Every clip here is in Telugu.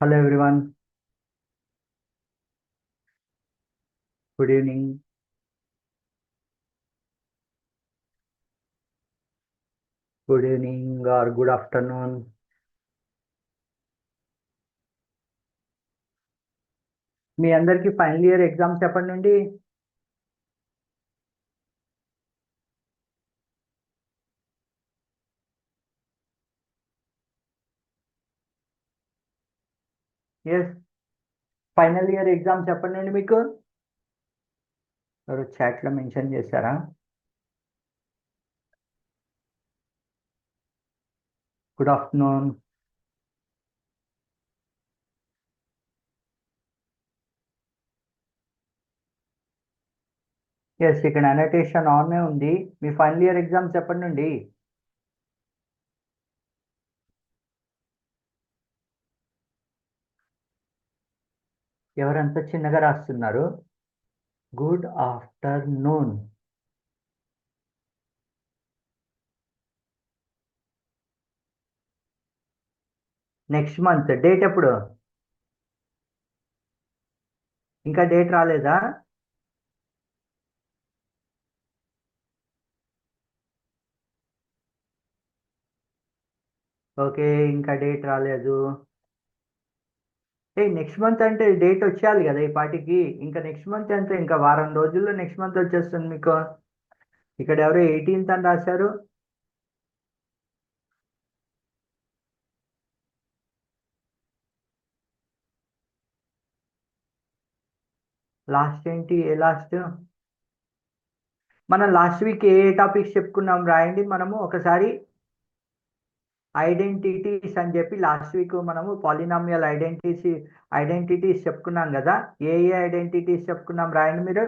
Hello everyone. Good evening. Good evening or good afternoon. మీ అందరికి ఫైనల్ ఇయర్ ఎగ్జామ్స్ ఎప్పటి నుండి? ఎస్, ఫైనల్ ఇయర్ ఎగ్జామ్స్ ఎప్పటి నుండి మీకు? ఎవరు చాట్లో మెన్షన్ చేశారా? Good afternoon. ఎస్, ఇక్కడ అనోటేషన్ ఆన్ ఉంది. మీ ఫైనల్ ఇయర్ ఎగ్జామ్స్ ఎప్పటి నుండి? ఎవరంత చిన్నగా రాస్తున్నారు? Good afternoon. Next month date ఎప్పుడు? ఇంకా డేట్ రాలేదా? ఓకే, ఇంకా డేట్ రాలేదు. నెక్స్ట్ మంత్ అంటే డేట్ వచ్చేయాలి కదా ఈ పాటికి. ఇంకా నెక్స్ట్ మంత్ అంటే ఇంకా వారం రోజుల్లో నెక్స్ట్ మంత్ వచ్చేస్తుంది మీకు. ఇక్కడ ఎవరు 18th అని రాశారు? లాస్ట్ ఏంటి? ఏ లాస్ట్? మనం లాస్ట్ వీక్ ఏ టాపిక్స్ చెప్పుకున్నాం రాయండి మనము ఒకసారి. ఐడెంటిటీస్ అని చెప్పి లాస్ట్ వీక్ మనము పాలినామియల్ ఐడెంటిటీస్ చెప్పుకున్నాం కదా. ఏ ఏ ఐడెంటిటీస్ చెప్పుకున్నాం రాయండి మీరు.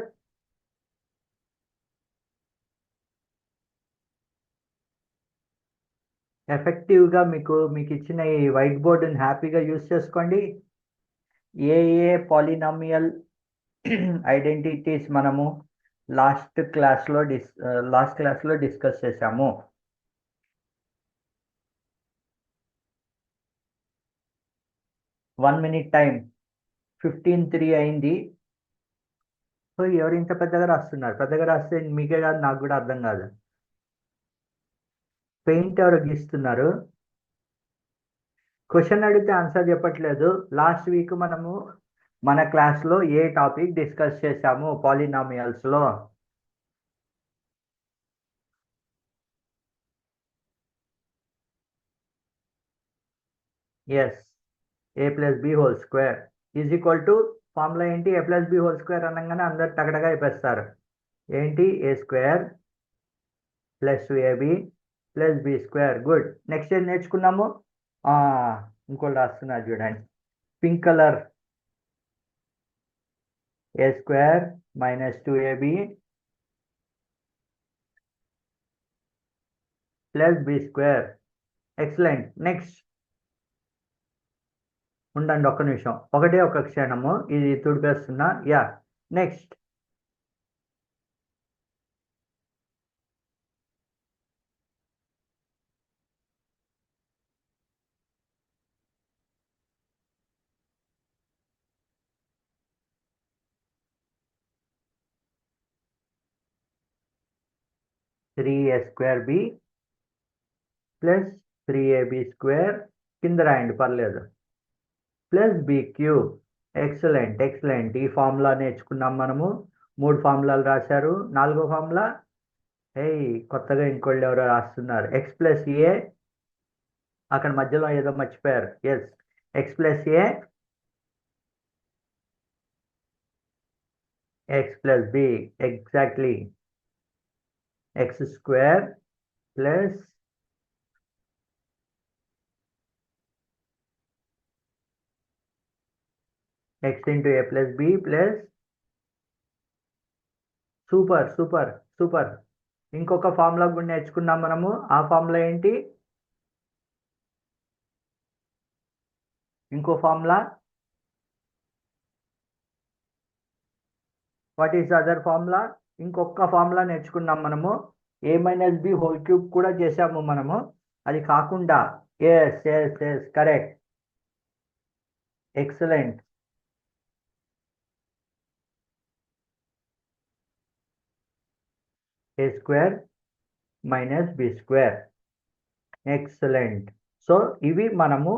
ఎఫెక్టివ్గా మీకు ఇచ్చిన ఈ వైట్ బోర్డుని హ్యాపీగా యూస్ చేసుకోండి. ఏ ఏ పాలినామియల్ ఐడెంటిటీస్ మనము లాస్ట్ క్లాస్లో డిస్కస్ చేశాము. 1 minute టైం. 15:03 అయింది. సో ఎవరు ఇంత పెద్దగా రాస్తున్నారు? పెద్దగా రాస్తే మీకే కాదు, నాకు కూడా అర్థం కాదు. పెయింట్ ఎవరు గీస్తున్నారు? క్వశ్చన్ అడిగితే ఆన్సర్ చెప్పట్లేదు. లాస్ట్ వీక్ మనము మన క్లాస్లో ఏ టాపిక్ డిస్కస్ చేశాము పాలినామియల్స్లో? Yes, a+b² is equal to formula ఏంటి? a+b² అనగానే అందరు టగడగా అయిపోస్తారు. ఏంటి? a² + 2ab + b². Good. Next ఏం నేర్చుకున్నాము? ఇంకోటి రాస్తున్నారు చూడండి, pink colour. a² - 2ab + b². Excellent. Next ఉండండి ఒక్క నిమిషం, ఒకటే ఒక క్షణము, ఇది తుడిపేస్తున్నా. Yeah, next. (3a²b + 3ab²) కింద రాయండి పర్లేదు, +b³ ఎక్సలెంట్ ఎక్సలెంట్. ఈ ఫార్ములా నేర్చుకున్నాం మనము. 3 ఫార్ములాలు రాశారు. 4వ ఫార్ములా, కొత్తగా ఇంకోళ్ళు ఎవరో రాస్తున్నారు. x+a, అక్కడ మధ్యలో ఏదో మర్చిపోయారు. Yes, x+a x+b, exactly. x² plus x × a + b plus. Super super super. ఇంకొక ఫార్ములా కూడా నేర్చుకున్నాం మనము. ఆ ఫార్ములా ఏంటి? ఇంకో formula. What is other formula? ఇంకొక ఫార్ములా నేర్చుకున్నాం మనము. a - b³ కూడా చేసాము మనము. అది కాకుండా, yes yes yes, correct. Excellent. A square minus B square. Excellent. So ఇవి మనము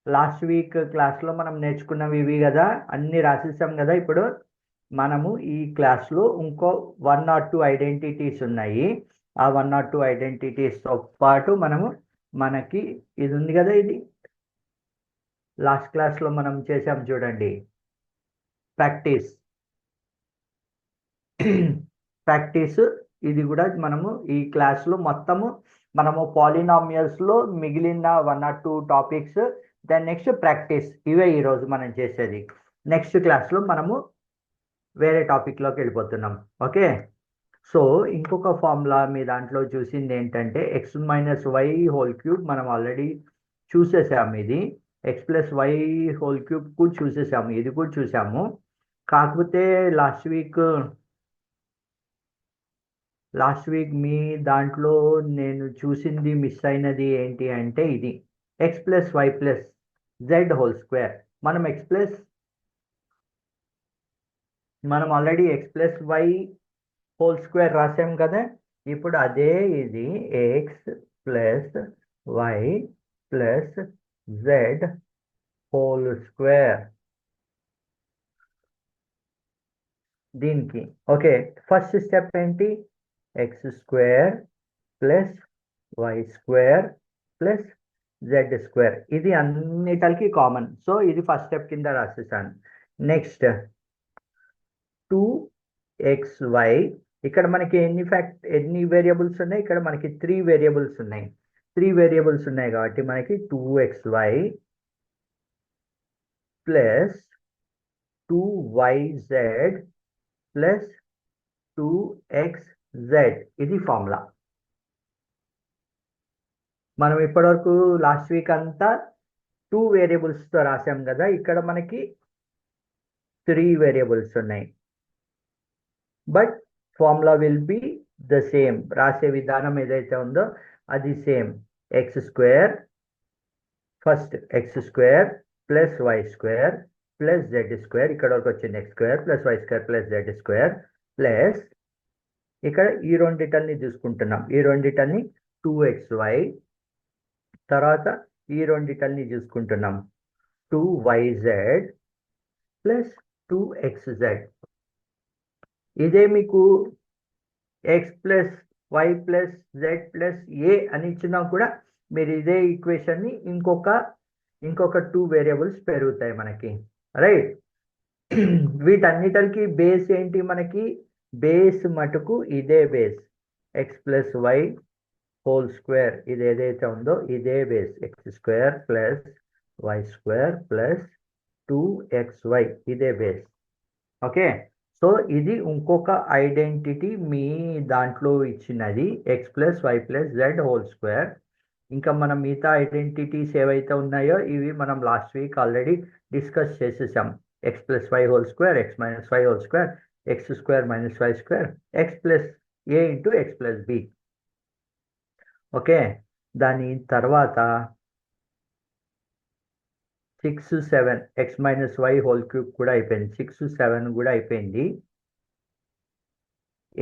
లాస్ట్ వీక్ క్లాస్లో మనం నేర్చుకున్నవి ఇవి కదా, అన్నీ రాసేసాం కదా. ఇప్పుడు మనము ఈ క్లాస్లో ఇంకో 1 or 2 ఐడెంటిటీస్ ఉన్నాయి. ఆ 1 or 2 ఐడెంటిటీస్తో పాటు మనకి ఇది ఉంది కదా, ఇది లాస్ట్ క్లాస్లో మనం చేసాం చూడండి, ప్రాక్టీస్. ప్రాక్టీస్ ఇది కూడా మనము ఈ క్లాస్లో మొత్తము మనము పాలినామియల్స్లో మిగిలిన 1 or 2 topics, then next practice, ఇవే ఈరోజు మనం చేసేది. నెక్స్ట్ క్లాస్లో మనము వేరే టాపిక్లోకి వెళ్ళిపోతున్నాం. ఓకే. సో ఇంకొక ఫార్ములా మీ దాంట్లో చూసింది ఏంటంటే X minus Y whole cube. మనం ఆల్రెడీ చూసేసాము. ఇది X plus Y whole cube కూడా చూసేసాము, ఇది కూడా చూసాము. కాకపోతే లాస్ట్ వీక్ మీ దాంట్లో నేను చూసింది మిస్ అయినది ఏంటి అంటే ఇది X plus Y plus Z whole square. మనం already X plus Y whole square రాసాం కదా. ఇప్పుడు అదే ఇది X plus Y plus Z whole square. దీనికి ఓకే, ఫస్ట్ స్టెప్ ఏంటి? X square plus Y square plus Z square. ఇది అన్నిటికి కామన్. సో ఇది ఫస్ట్ స్టెప్ కింద రాసేసాను. Next 2xy. ఇక్కడ మనకి ఎన్ని వేరియబుల్స్ ఉన్నాయి? ఇక్కడ మనకి 3 వేరియబుల్స్ ఉన్నాయి. 3 వేరియబుల్స్ ఉన్నాయి కాబట్టి మనకి 2xy plus 2yz plus 2xz. ఇది ఫార్ములా. మనం ఇప్పటివరకు లాస్ట్ వీక్ అంతా 2 వేరియబుల్స్తో రాసాం కదా. ఇక్కడ మనకి 3 వేరియబుల్స్ ఉన్నాయి. But formula will be the same. రాసే విధానం ఏదైతే ఉందో అది same. X square, first X square plus Y square plus Z square. ఇక్కడ వరకు వచ్చింది X square plus Y square plus Z square plus ఇక్కడ ఈ రెండిటల్ని చూసుకుంటున్నాం. ఈ రెండిటల్ని 2xy, తర్వాత ఈ రెండిటల్ని చూసుకుంటున్నాం 2yz ప్లస్ 2xz. ఇదే మీకు X plus Y plus Z plus A అని ఇచ్చినా కూడా మీరు ఇదే ఈక్వేషన్ని ఇంకొక 2 వేరియబుల్స్ పెరుగుతాయి మనకి, రైట్. వీటన్నిటికి బేస్ ఏంటి? మనకి బేస్ మటుకు ఇదే base. X plus Y whole square ఇది ఏదైతే ఉందో ఇదే base. X square plus Y square plus 2xy ఇదే బేస్. ఓకే. సో ఇది ఇంకొక ఐడెంటిటీ మీ దాంట్లో ఇచ్చినది, X plus Y plus Z whole square. ఇంకా మనం మిగతా ఐడెంటిటీస్ ఏవైతే ఉన్నాయో ఇవి మనం లాస్ట్ వీక్ ఆల్రెడీ డిస్కస్ చేసేసాం. X plus Y whole square, X minus Y whole square, X square minus Y square, X plus A into X plus B. Okay. దాని తర్వాత 6, 7 X minus Y whole cube కూడా అయిపోయింది. 6, 7 కూడా అయిపోయింది.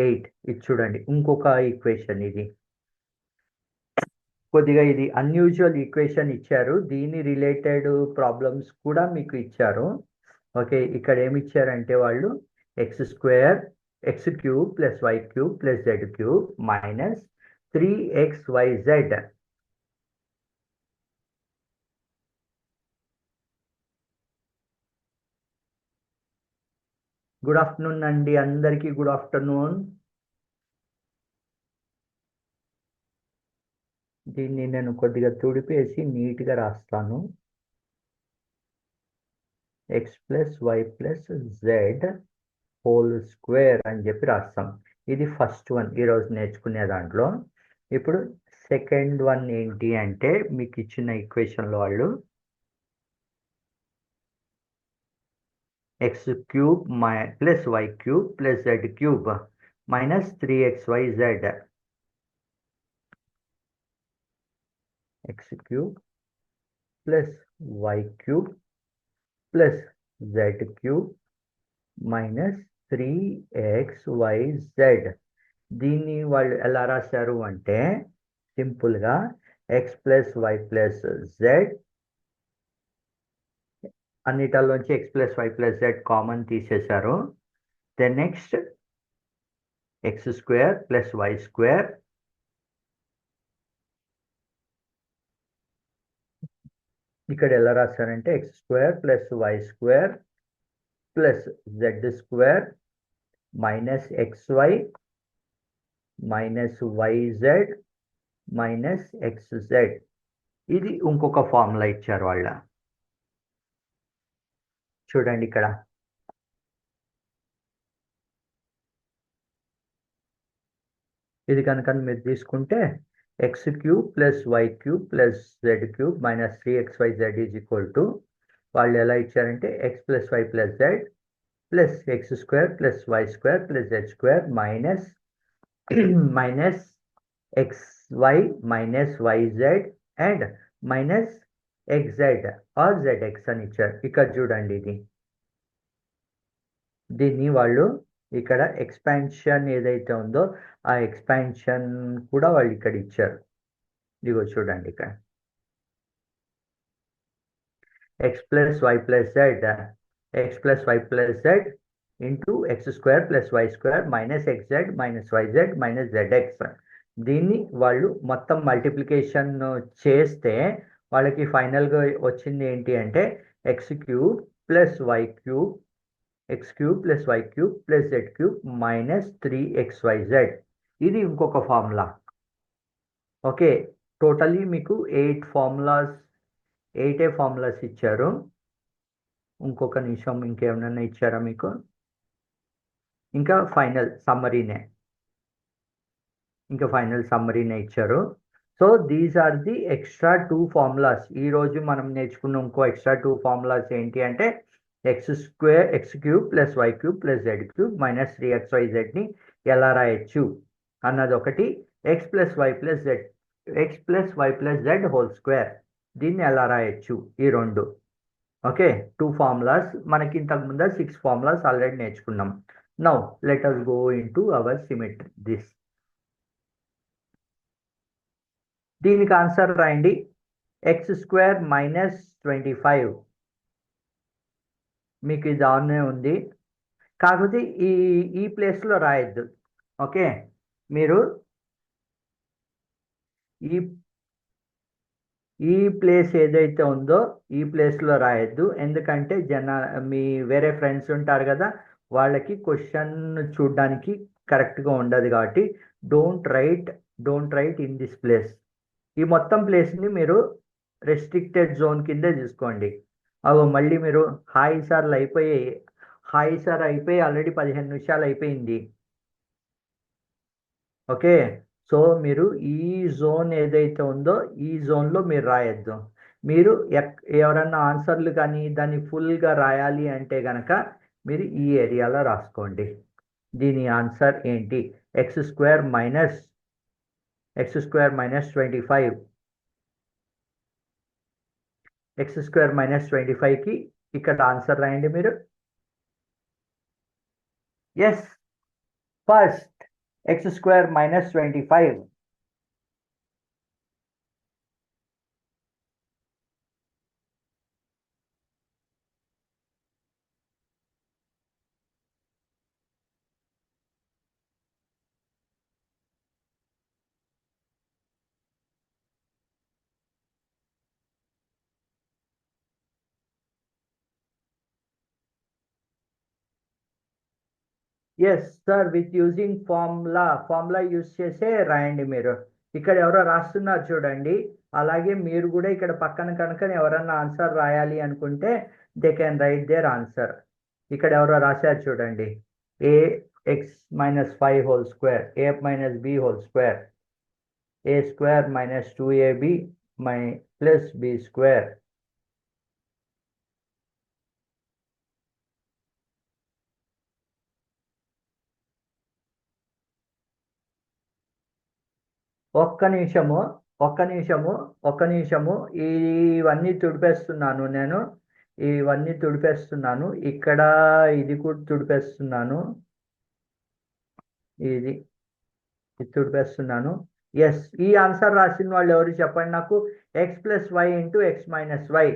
8 ఇది చూడండి ఇంకొక ఈక్వేషన్. ఇది కొద్దిగా ఇది అన్యూజువల్ ఈక్వేషన్ ఇచ్చారు. దీని రిలేటెడ్ ప్రాబ్లమ్స్ కూడా మీకు ఇచ్చారు. ఓకే. ఇక్కడ ఏమి ఇచ్చారంటే వాళ్ళు X square X cube plus Y cube plus Z cube minus 3xyz. Good afternoon అండి అందరికీ. Good afternoon. దీన్ని నేను కొద్దిగా తుడిపేసి నీట్గా రాస్తాను. X plus Y plus Z whole square అని చెప్పి రాస్తాం. ఇది ఫస్ట్ వన్ ఈరోజు నేర్చుకునే దాంట్లో. ఇప్పుడు సెకండ్ వన్ ఏంటి అంటే మీకు ఇచ్చిన ఈక్వేషన్లో వాళ్ళు X cube plus Y cube plus Z cube minus 3xyz. X cube plus Y cube plus Z cube minus 3xyz. దీన్ని వాళ్ళు ఎలా రాశారు అంటే సింపుల్గా X plus Y plus Z, అన్నిటిలోంచి X plus Y plus Z common తీసేశారు. Then next X square plus Y square ఇక్కడ ఎలా రాశారంటే X square plus Y square plus Z square minus XY minus YZ minus XZ. ఇది ఇంకొక ఫార్ములా ఇచ్చారు వాళ్ళ. చూడండి ఇక్కడ ఇది కనుక మీరు తీసుకుంటే X cube plus Y cube plus Z cube minus 3xyz is equal to వాళ్ళు ఎలా ఇచ్చారంటే X plus Y plus Z plus X square plus Y square plus Z square minus minus xy minus Y Z and minus xz or zx అని ఇచ్చారు. ఇక్కడ చూడండి దీన్ని వాళ్ళు ఇక్కడ ఎక్స్పాన్షన్ ఏదైతే ఉందో ఆ ఎక్స్పాన్షన్ కూడా వాళ్ళు ఇక్కడ ఇచ్చారు. ఇదిగో చూడండి ఇక్కడ X plus Y plus Z into X square plus Y square minus xz minus YZ minus zx. దీన్ని వాళ్ళు మొత్తం మల్టిప్లికేషన్ చేస్తే వాళ్ళకి ఫైనల్గా వచ్చింది ఏంటి అంటే X cube plus Y cube X cube plus Y cube plus Z cube minus 3xyz. ఇది ఇంకొక ఫార్ములా. ఓకే, టోటలీ మీకు 8 ఫార్ములాస్ ఇచ్చారు. ఇంకొక నిమిషం ఇంకేమైనా ఇచ్చారా మీకు? ఇంకా ఫైనల్ సమ్మరీనే ఇచ్చారు. So these are the extra 2 formulas. ఈరోజు మనం నేర్చుకున్న ఇంకో ఎక్స్ట్రా 2 ఫార్ములాస్ ఏంటి అంటే X cube plus Y cube plus Z cube minus 3xyzని ఎలా రాయొచ్చు అన్నది ఒకటి, X plus Y plus Z whole square దీన్ని ఎలా రాయొచ్చు, ఈ రెండు. Okay, 2 formulas. మనకి ఇంతకుముందు 6 ఫార్ములాస్ ఆల్రెడీ నేర్చుకున్నాం. Now let us go into our symmetry. దీనికి ఆన్సర్ రాయండి. ఎక్స్ స్క్వేర్ మైనస్ 25 మీకు ఇది ఆన్నే ఉంది, కాకపోతే ఈ ప్లేస్లో రాయొద్దు. ఓకే, మీరు ఈ ప్లేస్ ఏదైతే ఉందో ఈ ప్లేస్లో రాయొద్దు. ఎందుకంటే మీ వేరే ఫ్రెండ్స్ ఉంటారు కదా, వాళ్ళకి క్వశ్చన్ చూడడానికి కరెక్ట్గా ఉండదు. కాబట్టి don't write in this place. ఈ మొత్తం ప్లేస్ని మీరు రెస్ట్రిక్టెడ్ జోన్ కిందే తీసుకోండి. అగో మళ్ళీ మీరు హాయ్ సార్ అయిపోయి ఆల్రెడీ 15 నిమిషాలు అయిపోయింది. ఓకే, సో మీరు ఈ జోన్ ఏదైతే ఉందో ఈ జోన్లో మీరు రాయొద్దు. మీరు ఎవరన్నా ఆన్సర్లు కానీ దాన్ని ఫుల్గా రాయాలి అంటే కనుక మీరు ఈ ఏరియాలో రాసుకోండి. దీని ఆన్సర్ ఏంటి? X square minus 25. X square minus 25కి ఇక్కడ ఆన్సర్ రాయండి మీరు. Yes, first X square minus 25. Yes sir, with using formula use చేసే రాయండి మీరు. ఇక్కడ ఎవరో రాస్తున్నారు చూడండి, అలాగే మీరు కూడా ఇక్కడ పక్కన కనుక ఎవరన్నా ఆన్సర్ రాయాలి అనుకుంటే they can write their answer. ఇక్కడ ఎవరో రాశారు చూడండి, ax minus 5 whole square a minus b whole square a square minus 2ab plus b square. ఒక్క నిమిషము ఇవన్నీ తుడిపేస్తున్నాను నేను. ఇవన్నీ తుడిపేస్తున్నాను. ఇక్కడ ఇది కూడా తుడిపేస్తున్నాను. ఇది ఇది తుడిపేస్తున్నాను. ఎస్, ఈ ఆన్సర్ రాసిన వాళ్ళు ఎవరు చెప్పండి నాకు. x+y into x-y.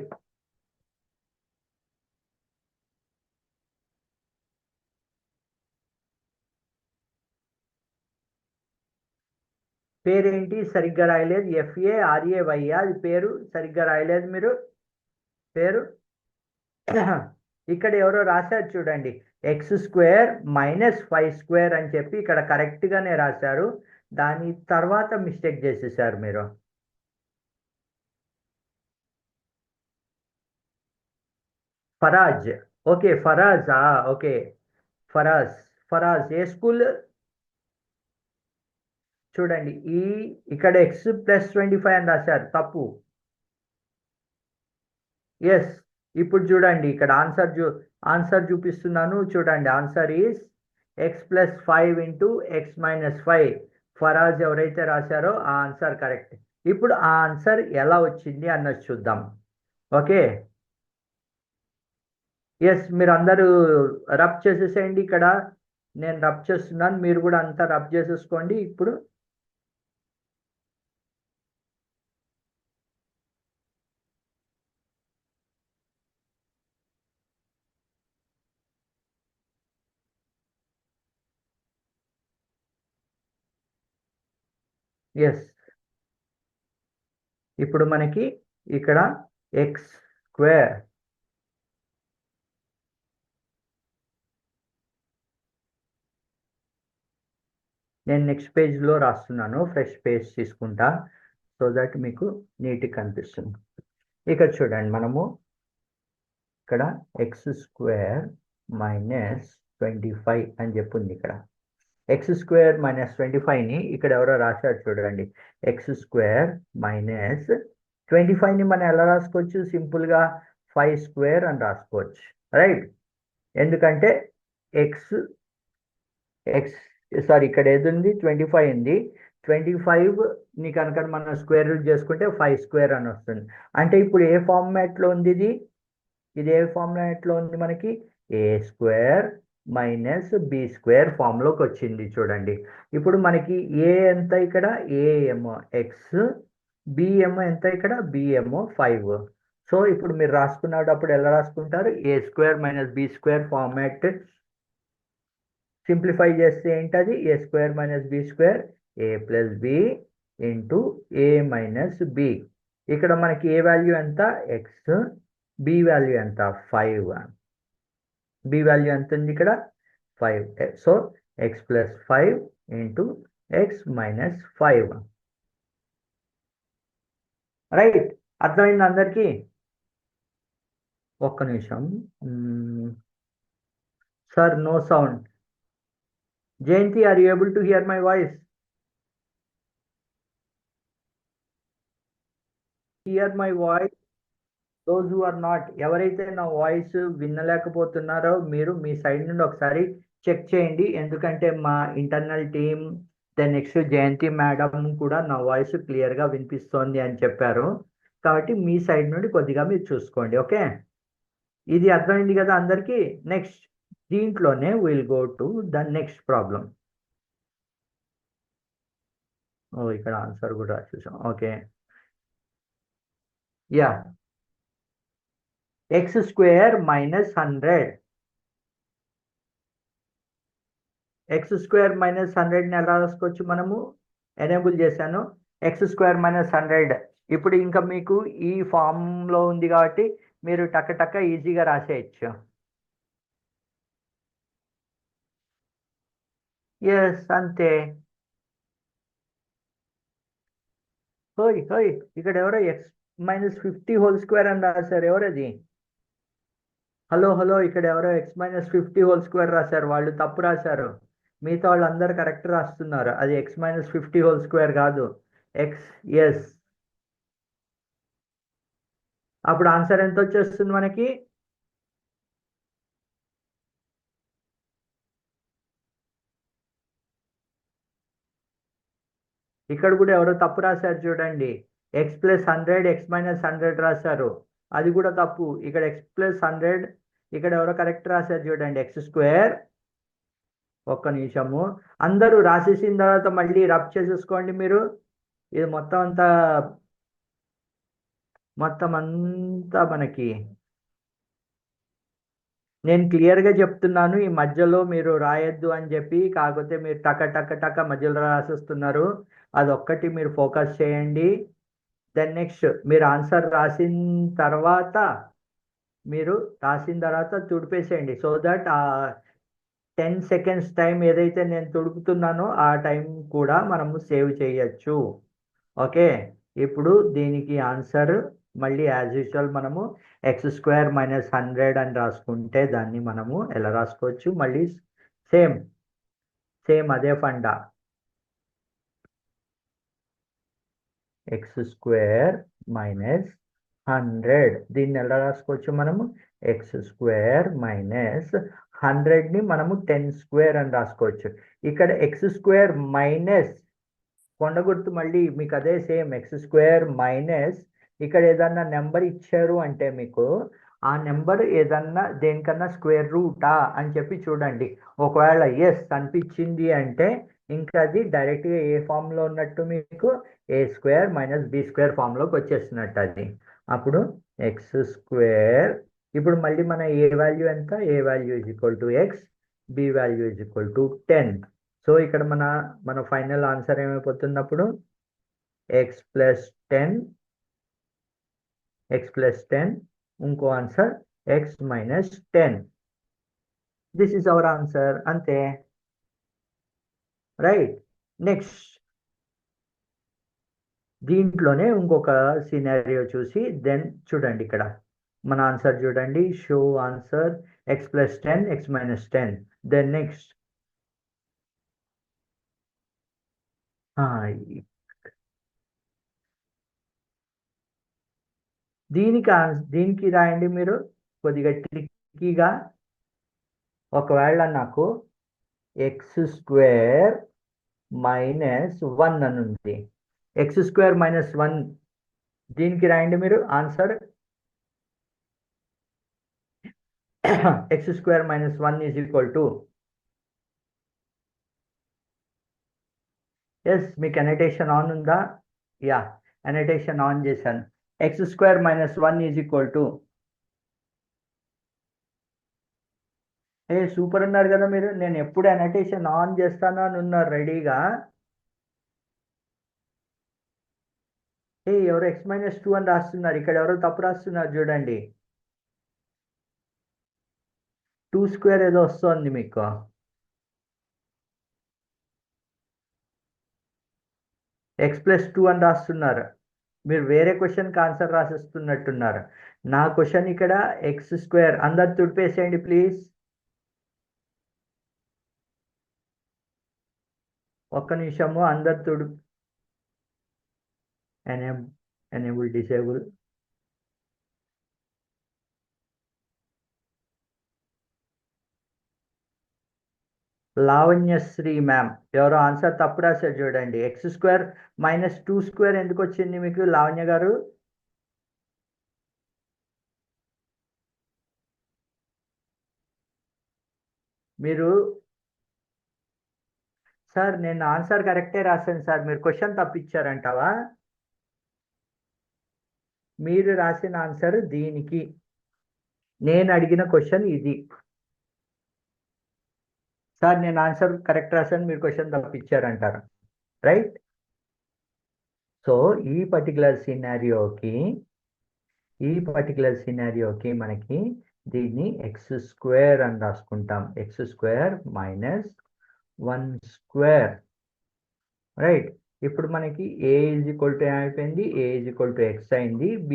పేరేంటి సరిగ్గా రాయలేదు. FARAY, అది పేరు సరిగ్గా రాయలేదు మీరు. పేరు ఇక్కడ ఎవరో రాశారు చూడండి, x² - 5² అని చెప్పి ఇక్కడ కరెక్ట్గానే రాశారు. దాని తర్వాత మిస్టేక్ చేసేసారు మీరు. ఫరాజ్. ఓకే, ఫరాజ్. ఓకే, ఫరాజ్. ఫరాజ్ ఏ స్కూల్? చూడండి, ఇక్కడ x+25 అని రాశారు, తప్పు. ఎస్, ఇప్పుడు చూడండి ఇక్కడ ఆన్సర్ చూపిస్తున్నాను చూడండి. Answer is x+5 into x-5. Faraz ఎవరైతే రాశారో ఆ ఆన్సర్ కరెక్ట్. ఇప్పుడు ఆ ఆన్సర్ ఎలా వచ్చింది అన్నది చూద్దాం. ఓకే, ఎస్, మీరు అందరూ రబ్ చేసేసేయండి. ఇక్కడ నేను రబ్ చేస్తున్నాను, మీరు కూడా అంతా రబ్ చేసేసుకోండి ఇప్పుడు. ఎస్, ఇప్పుడు మనకి ఇక్కడ x². నేను నెక్స్ట్ పేజ్లో రాస్తున్నాను, ఫ్రెష్ పేజ్ తీసుకుంటా, సో దట్ మీకు నీట్గా కనిపిస్తుంది. ఇక్కడ చూడండి, మనము ఇక్కడ x² - 25 అని చెప్పింది. ఇక్కడ x² - 25ని ఇక్కడ ఎవరో రాశారు చూడండి. x² - 25ని మనం ఎలా రాసుకోవచ్చు? సింపుల్గా 5² అని రాసుకోవచ్చు, రైట్? ఎందుకంటే ఎక్స్ ఎక్స్ సారీ, ఇక్కడ ఏది ఉంది? 25 ఉంది. 25ని కనుక మనం స్క్వేర్ రూట్ చేసుకుంటే 5² అని వస్తుంది. అంటే ఇప్పుడు ఏ ఫార్మాట్లో ఉంది ఇది? ఇది ఏ ఫార్మాట్లో ఉంది మనకి? a² - b² ఫామ్లోకి వచ్చింది చూడండి. ఇప్పుడు మనకి ఏ ఎంత? ఇక్కడ a ఏమో x, b ఏమో ఎంత? ఇక్కడ b ఏమో 5. సో ఇప్పుడు మీరు రాసుకున్నప్పుడు ఎలా రాసుకుంటారు? a² - b² ఫార్మాట్ సింప్లిఫై చేస్తే ఏంటది? a² - b², a+b into a - b. ఇక్కడ మనకి ఏ వాల్యూ ఎంత? x, b వాల్యూ ఎంత? 5. b వాల్యూ ఎంత ఉంది ఇక్కడ? 5. So x+5 into x - 5. Right, అర్థమైంది అందరికీ? ఒక్క నిమిషం sir, no sound. Jayanthi, are you able to hear my voice? Hear my voice, those who are not. ఎవరైతే నా వాయిస్ వినలేకపోతున్నారో మీరు మీ సైడ్ నుండి ఒకసారి చెక్ చేయండి. ఎందుకంటే మా ఇంటర్నల్ టీమ్, దెన్ నెక్స్ట్ జయంతి మేడం కూడా నా వాయిస్ క్లియర్గా వినిపిస్తోంది అని చెప్పారు. కాబట్టి మీ సైడ్ నుండి కొద్దిగా మీరు చూసుకోండి. ఓకే, ఇది అర్థమైంది కదా అందరికీ? నెక్స్ట్ దీంట్లోనే will go to the next problem. ఇక్కడ ఆన్సర్ కూడా రాసేసాం. Okay, yeah, x² - 100. x² - 100ని ఎలా రాసుకోవచ్చు? మనము ఎనేబుల్ చేశాను x² - 100. ఇప్పుడు ఇంకా మీకు ఈ ఫామ్లో ఉంది కాబట్టి మీరు టక్క ఈజీగా రాసేయచ్చు. ఎస్, అంతే. హోయ్ హోయ్, ఇక్కడ ఎవరో x-50² అని రాశారు. ఎవరది? హలో హలో, ఇక్కడ ఎవరో x-50² రాశారు. వాళ్ళు తప్పు రాశారు. మిగతా వాళ్ళు అందరు కరెక్ట్ రాస్తున్నారు. అది x-50² కాదు, ఎక్స్. ఎస్, అప్పుడు ఆన్సర్ ఎంత వచ్చేస్తుంది మనకి? ఇక్కడ కూడా ఎవరో తప్పు రాశారు చూడండి. x+100 x-100 రాశారు. అది కూడా తప్పు. ఇక్కడ x+100, ఇక్కడ ఎవరో కరెక్ట్ రాశారు చూడండి, x². ఒక్క నిమిషము, అందరూ రాసేసిన తర్వాత మళ్ళీ రబ్ చేసేసుకోండి మీరు. ఇది మొత్తం అంతా మనకి నేను క్లియర్గా చెప్తున్నాను, ఈ మధ్యలో మీరు రాయొద్దు అని చెప్పి. కాకపోతే మీరు టక మధ్యలో రాసేస్తున్నారు. అదొక్కటి మీరు ఫోకస్ చేయండి. దెన్ నెక్స్ట్ మీరు ఆన్సర్ రాసిన తర్వాత తుడిపేసేయండి. సో దట్ 10 సెకండ్స్ టైం ఏదైతే నేను తుడుపుతున్నానో ఆ టైం కూడా మనము సేవ్ చేయొచ్చు. ఓకే, ఇప్పుడు దీనికి ఆన్సర్ మళ్ళీ యాజ్ యూజువల్ మనము x² - 100 అని రాసుకుంటే దాన్ని మనము ఎలా రాసుకోవచ్చు, మళ్ళీ సేమ్ అదే ఫండా. x² - 100 దీన్ని ఎలా రాసుకోవచ్చు మనము, x² - 100ని మనము 10² అని రాసుకోవచ్చు. ఇక్కడ x² మైనస్ కొండ గుర్తు, మళ్ళీ మీకు అదే సేమ్ x² మైనస్ ఇక్కడ ఏదన్నా నెంబర్ ఇచ్చారు అంటే మీకు ఆ నెంబర్ ఏదన్నా దేనికన్నా స్క్వేర్ రూటా అని చెప్పి చూడండి. ఒకవేళ ఎస్ అనిపించింది అంటే ఇంకా అది డైరెక్ట్గా ఏ ఫామ్లో ఉన్నట్టు, మీకు a² - b² ఫామ్లోకి వచ్చేస్తున్నట్టు అది. అప్పుడు x², ఇప్పుడు మళ్ళీ మన ఏ వాల్యూ ఎంత, a value = x, b value = 10. So ఇక్కడ మన ఫైనల్ ఆన్సర్ ఏమైపోతున్నప్పుడు x+10, ఇంకో answer x - 10. This is our answer, అంతే. రైట్, నెక్స్ట్ దీంట్లోనే ఇంకొక సినారియో చూసి దెన్ చూడండి. ఇక్కడ మన ఆన్సర్ చూడండి, show answer x+10, x - 10. Then next దీనికి రాయండి మీరు కొద్దిగా ట్రిక్కీగా. ఒకవేళ నాకు x² - 1 అని ఉంది, x² - 1 దీనికి రాయండి మీరు ఆన్సర్. x² - 1 ఎస్, మీకు అనోటేషన్ ఆన్ ఉందా? యా, అనోటేషన్ ఆన్ చేశాను. x² - 1 సూపర్ ఉన్నారు కదా మీరు. నేను ఎప్పుడు అనోటేషన్ ఆన్ చేస్తాను అని ఉన్నారు రెడీగా. ఎవరో x - 2 అని రాస్తున్నారు. ఇక్కడ ఎవరో తప్పు రాస్తున్నారు చూడండి. 2² ఏదో వస్తుంది మీకు. x+2 అని రాస్తున్నారు. మీరు వేరే క్వశ్చన్కి ఆన్సర్ రాసేస్తున్నట్టున్నారు. నా క్వశ్చన్ ఇక్కడ x². అందరు తుడిపేసేయండి ప్లీజ్. ఒక్క నిమిషము, అందరు ఎనేబుల్ డిసేబుల్. లావణ్యశ్రీ మ్యామ్ ఎవరో ఆన్సర్ తప్పు రాశారు చూడండి. x² - 2² ఎందుకు వచ్చింది మీకు లావణ్య గారు? మీరు సార్ నేను ఆన్సర్ కరెక్టే రాశాను సార్, మీరు క్వశ్చన్ తప్పిచ్చారంటావా? మీరు రాసిన ఆన్సర్ దీనికి, నేను అడిగిన క్వశ్చన్ ఇది. సార్ నేను ఆన్సర్ కరెక్ట్ రాశాను, మీరు క్వశ్చన్ తప్పిచ్చారంటారు. రైట్. సో ఈ పర్టికులర్ సినారియోకి మనకి దీన్ని x² అని రాసుకుంటాం. x² - 1². రైట్. ఇప్పుడు మనకి a ఏమైపోయింది, a x అయింది, b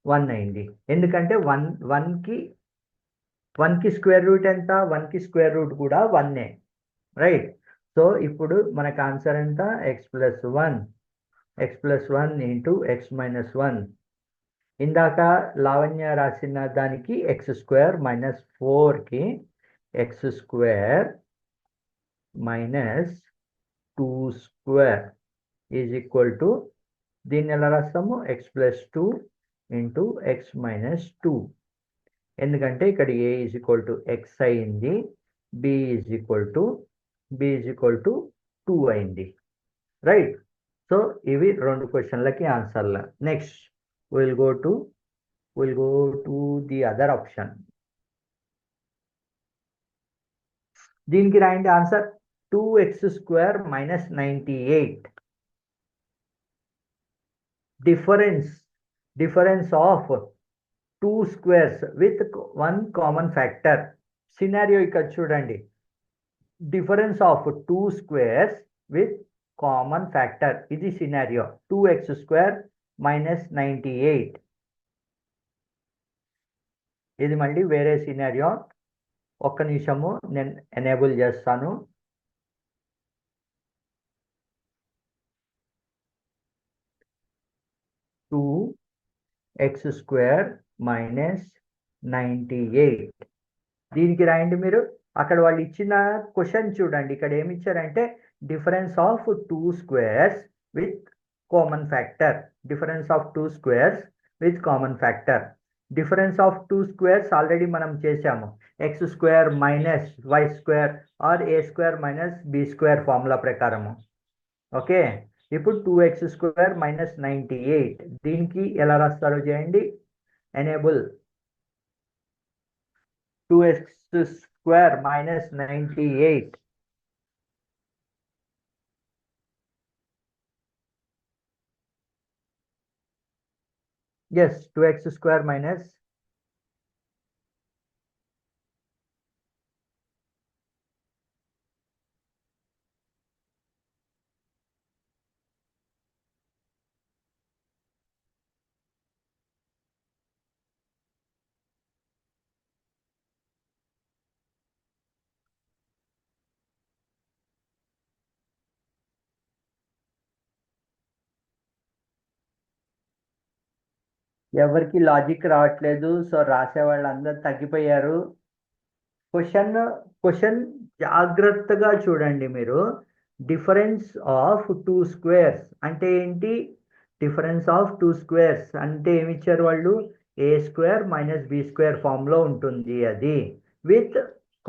1 అయింది. ఎందుకంటే 1కి స్క్వేర్ రూట్ ఎంత, 1కి స్క్వేర్ రూట్ కూడా 1. రైట్. సో ఇప్పుడు మనకు ఆన్సర్ ఎంత, x+1 × x - 1. ఇందాక లావణ్య రాసిన దానికి x² - 4కి x² - 2² దీన్ని ఎలా రాస్తాము, x+2 ఇంటూ ఎక్స్ మైనస్ 2. ఎందుకంటే ఇక్కడ ఏ ఈజ్ ఈక్వల్ టు ఎక్స్ అయింది, బి ఈజ్ ఈక్వల్ టు 2 అయింది, రైట్. సో ఇవి 2 క్వశ్చన్లకి ఆన్సర్లు. Next will go to the other option. దీనికి రాయండి answer 2x² minus 98. Difference of 2 squares with 1 common factor. Scenario ఇక్కడ చూడండి, difference of 2 squares with common factor. ఇది సినారియో 2x² మైనస్ 98. ఇది మళ్ళీ వేరే సినారియో. ఒక్క నిమిషము నేను ఎనేబుల్ చేస్తాను. Two x² minus 98. దీనికి రాయండి మీరు. అక్కడ వాళ్ళు ఇచ్చిన క్వశ్చన్ చూడండి, ఇక్కడ ఏమి ఇచ్చారంటే difference of 2 squares with common factor. Difference of 2 squares with common factor. Difference of 2 squares already మనం చేసాము, x² minus y² or a² minus b² formula ప్రకారము. ఓకే, ఇప్పుడు 2x² మైనస్ 98. దీనికి ఎలా రాస్తారో చేయండి. ఎనేబుల్ 2x² minus 98. Yes, 2x² minus ఎవరికి లాజిక్ రావట్లేదు, సో రాసే వాళ్ళు అందరు తగ్గిపోయారు. క్వశ్చన్ జాగ్రత్తగా చూడండి మీరు. డిఫరెన్స్ ఆఫ్ 2 స్క్వేర్స్ అంటే ఏంటి? డిఫరెన్స్ ఆఫ్ 2 స్క్వేర్స్ అంటే ఏమి ఇచ్చారు వాళ్ళు? a² మైనస్ b² ఫామ్లో ఉంటుంది అది, విత్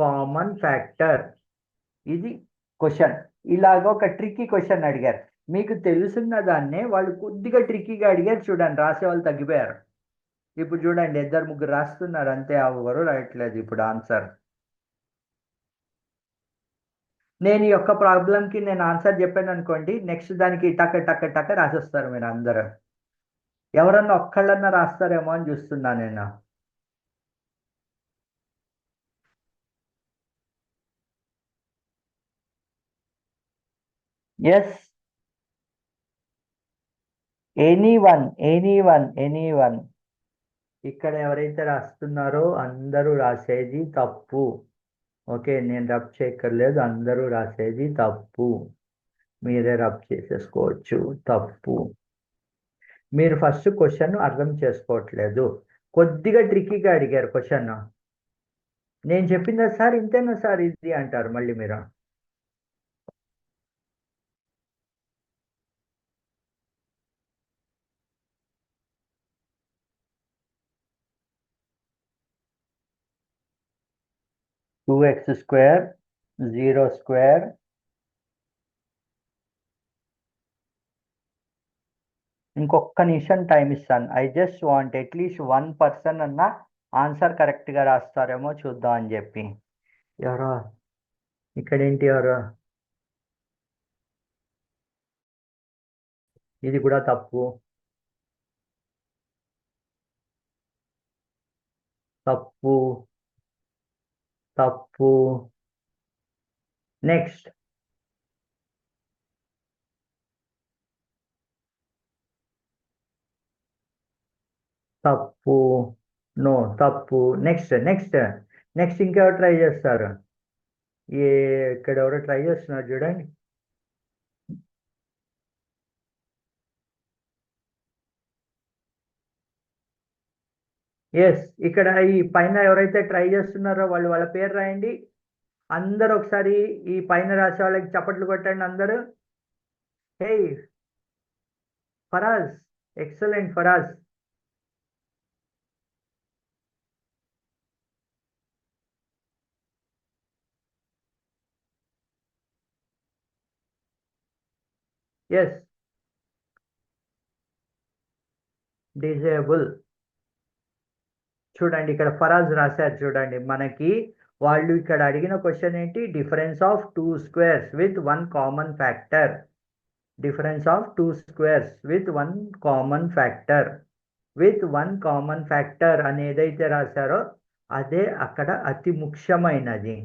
కామన్ ఫ్యాక్టర్. ఇది క్వశ్చన్. ఇలాగ ఒక ట్రిక్కీ క్వశ్చన్ అడిగారు. మీకు తెలుసున్న దాన్నే వాళ్ళు కొద్దిగా ట్రిక్కీగా అడిగారు. చూడండి, రాసే వాళ్ళు తగ్గిపోయారు. ఇప్పుడు చూడండి, 2-3 రాస్తున్నారు అంతే, ఎవరు రాయట్లేదు ఇప్పుడు ఆన్సర్. నేను ఈ యొక్క ప్రాబ్లంకి నేను ఆన్సర్ చెప్పాను అనుకోండి, నెక్స్ట్ దానికి టక టక టక రాసేస్తారు మీరు అందరూ. ఎవరన్నా ఒక్కళ్ళన్నా రాస్తారేమో అని చూస్తున్నా నేను. Yes, anyone. ఇక్కడ ఎవరైతే రాస్తున్నారో అందరూ రాసేది తప్పు. ఓకే, నేను రబ్ చేయక్కర్లేదు, అందరూ రాసేది తప్పు. మీరే రబ్ చేసేసుకోవచ్చు. తప్పు. మీరు ఫస్ట్ క్వశ్చన్ అర్థం చేసుకోవట్లేదు. కొద్దిగా ట్రిక్కీగా అడిగారు క్వశ్చన్. నేను చెప్పిందా సార్ ఇంతేనా సార్ ఇది అంటారు మళ్ళీ మీరు. Two x² 0². ఇంకొక నిమిషం టైం ఇస్తాను. ఐ జస్ట్ వాంట్ అట్లీస్ట్ 1% అన్న ఆన్సర్ కరెక్ట్గా రాస్తారేమో చూద్దాం అని చెప్పి. ఎవరో ఇక్కడేంటి, ఎవరో ఇది కూడా తప్పు. తప్పు. తప్పు. నెక్స్ట్ తప్పు. నో, తప్పు. నెక్స్ట్ నెక్స్ట్ నెక్స్ట్ ఇంకెవరు ట్రై చేస్తారు? ఇక్కడ ఎవరో ట్రై చేస్తున్నారు చూడండి. ఎస్, ఇక్కడ ఈ పైన ఎవరైతే ట్రై చేస్తున్నారో వాళ్ళ పేరు రాయండి. అందరూ ఒకసారి ఈ పైన రాసే వాళ్ళకి చప్పట్లు కొట్టండి అందరూ. Hey Faraz, excellent Faraz. Yes, disable. చూడండి ఇక్కడ ఫరాజ్ రాశారు చూడండి, మనకి వాళ్ళు ఇక్కడ అడిగిన క్వశ్చన్ ఏంటి, difference of two squares with one common factor. Difference of two squares with one common factor. With one common factor అని ఏదైతే రాశారో అదే అక్కడ అతి ముఖ్యమైనది.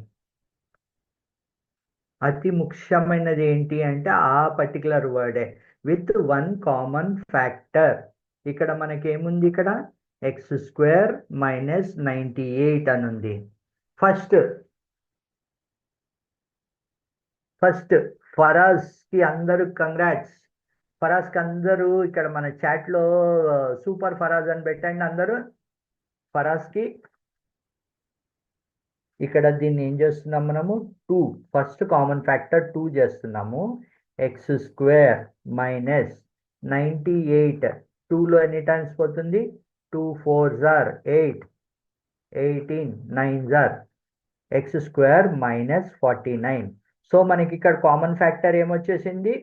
అతి ముఖ్యమైనది ఏంటి అంటే ఆ పర్టికులర్ వర్డే, విత్ వన్ కామన్ ఫ్యాక్టర్. ఇక్కడ మనకి ఏముంది, ఇక్కడ ఎక్స్ స్క్వేర్ మైనస్ 98 అని ఉంది. ఫస్ట్ ఫరాజ్కి అందరూ కంగ్రాట్స్. ఫరాజ్కి అందరూ ఇక్కడ మన చాట్లో సూపర్ ఫరాజ్ అని పెట్టండి అందరూ. ఫరాజ్కి ఇక్కడ దీన్ని ఏం చేస్తున్నాం మనము, 2 ఫస్ట్ కామన్ ఫ్యాక్టర్ 2 చేస్తున్నాము. ఎక్స్ స్క్వేర్ మైనస్ 98, 2లో ఎన్ని టైమ్స్ పోతుంది, 2 4s are 8, 18 9s are X square minus 49. So మనకి ఇక్కడ కామన్ ఫ్యాక్టర్ ఏమొచ్చేసింది,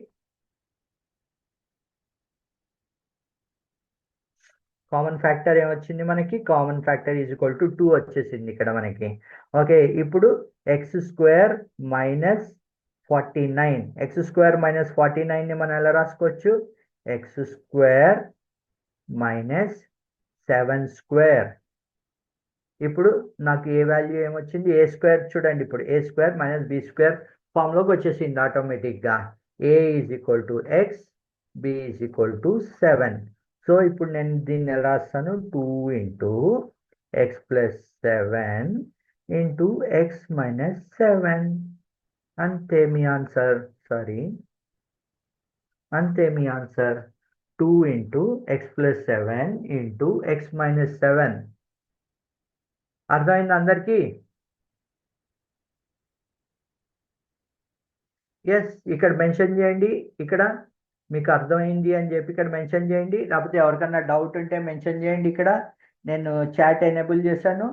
కామన్ ఫ్యాక్టర్ ఏమొచ్చింది మనకి, common factor is equal to 2 వచ్చేసింది ఇక్కడ మనకి. ఓకే, ఇప్పుడు X square minus 49, X square minus 49ని మనం ఎలా రాసుకోవచ్చు, ఎక్స్ స్క్వేర్ మైనస్ 7 స్క్వేర్. ఇప్పుడు నాకు ఏ వాల్యూ ఏమొచ్చింది, ఏ స్క్వేర్. చూడండి ఇప్పుడు A square minus B square ఫామ్లోకి వచ్చేసింది ఆటోమేటిక్గా. A is equal to X, B is equal to 7. So ఇప్పుడు నేను దీన్ని ఎలా రాస్తాను, 2 into X plus 7 into X minus 7. అంతే మీ ఆన్సర్. సారీ, అంతే మీ ఆన్సర్. 2 into X plus 7 into X minus 7. అర్థమైంది అందరికీ? ఎస్, ఇక్కడ మెన్షన్ చేయండి. ఇక్కడ మీకు అర్థమైంది అని చెప్పి ఇక్కడ మెన్షన్ చేయండి. లేకపోతే ఎవరికన్నా డౌట్ ఉంటే మెన్షన్ చేయండి. ఇక్కడ నేను చాట్ ఎనేబుల్ చేశాను.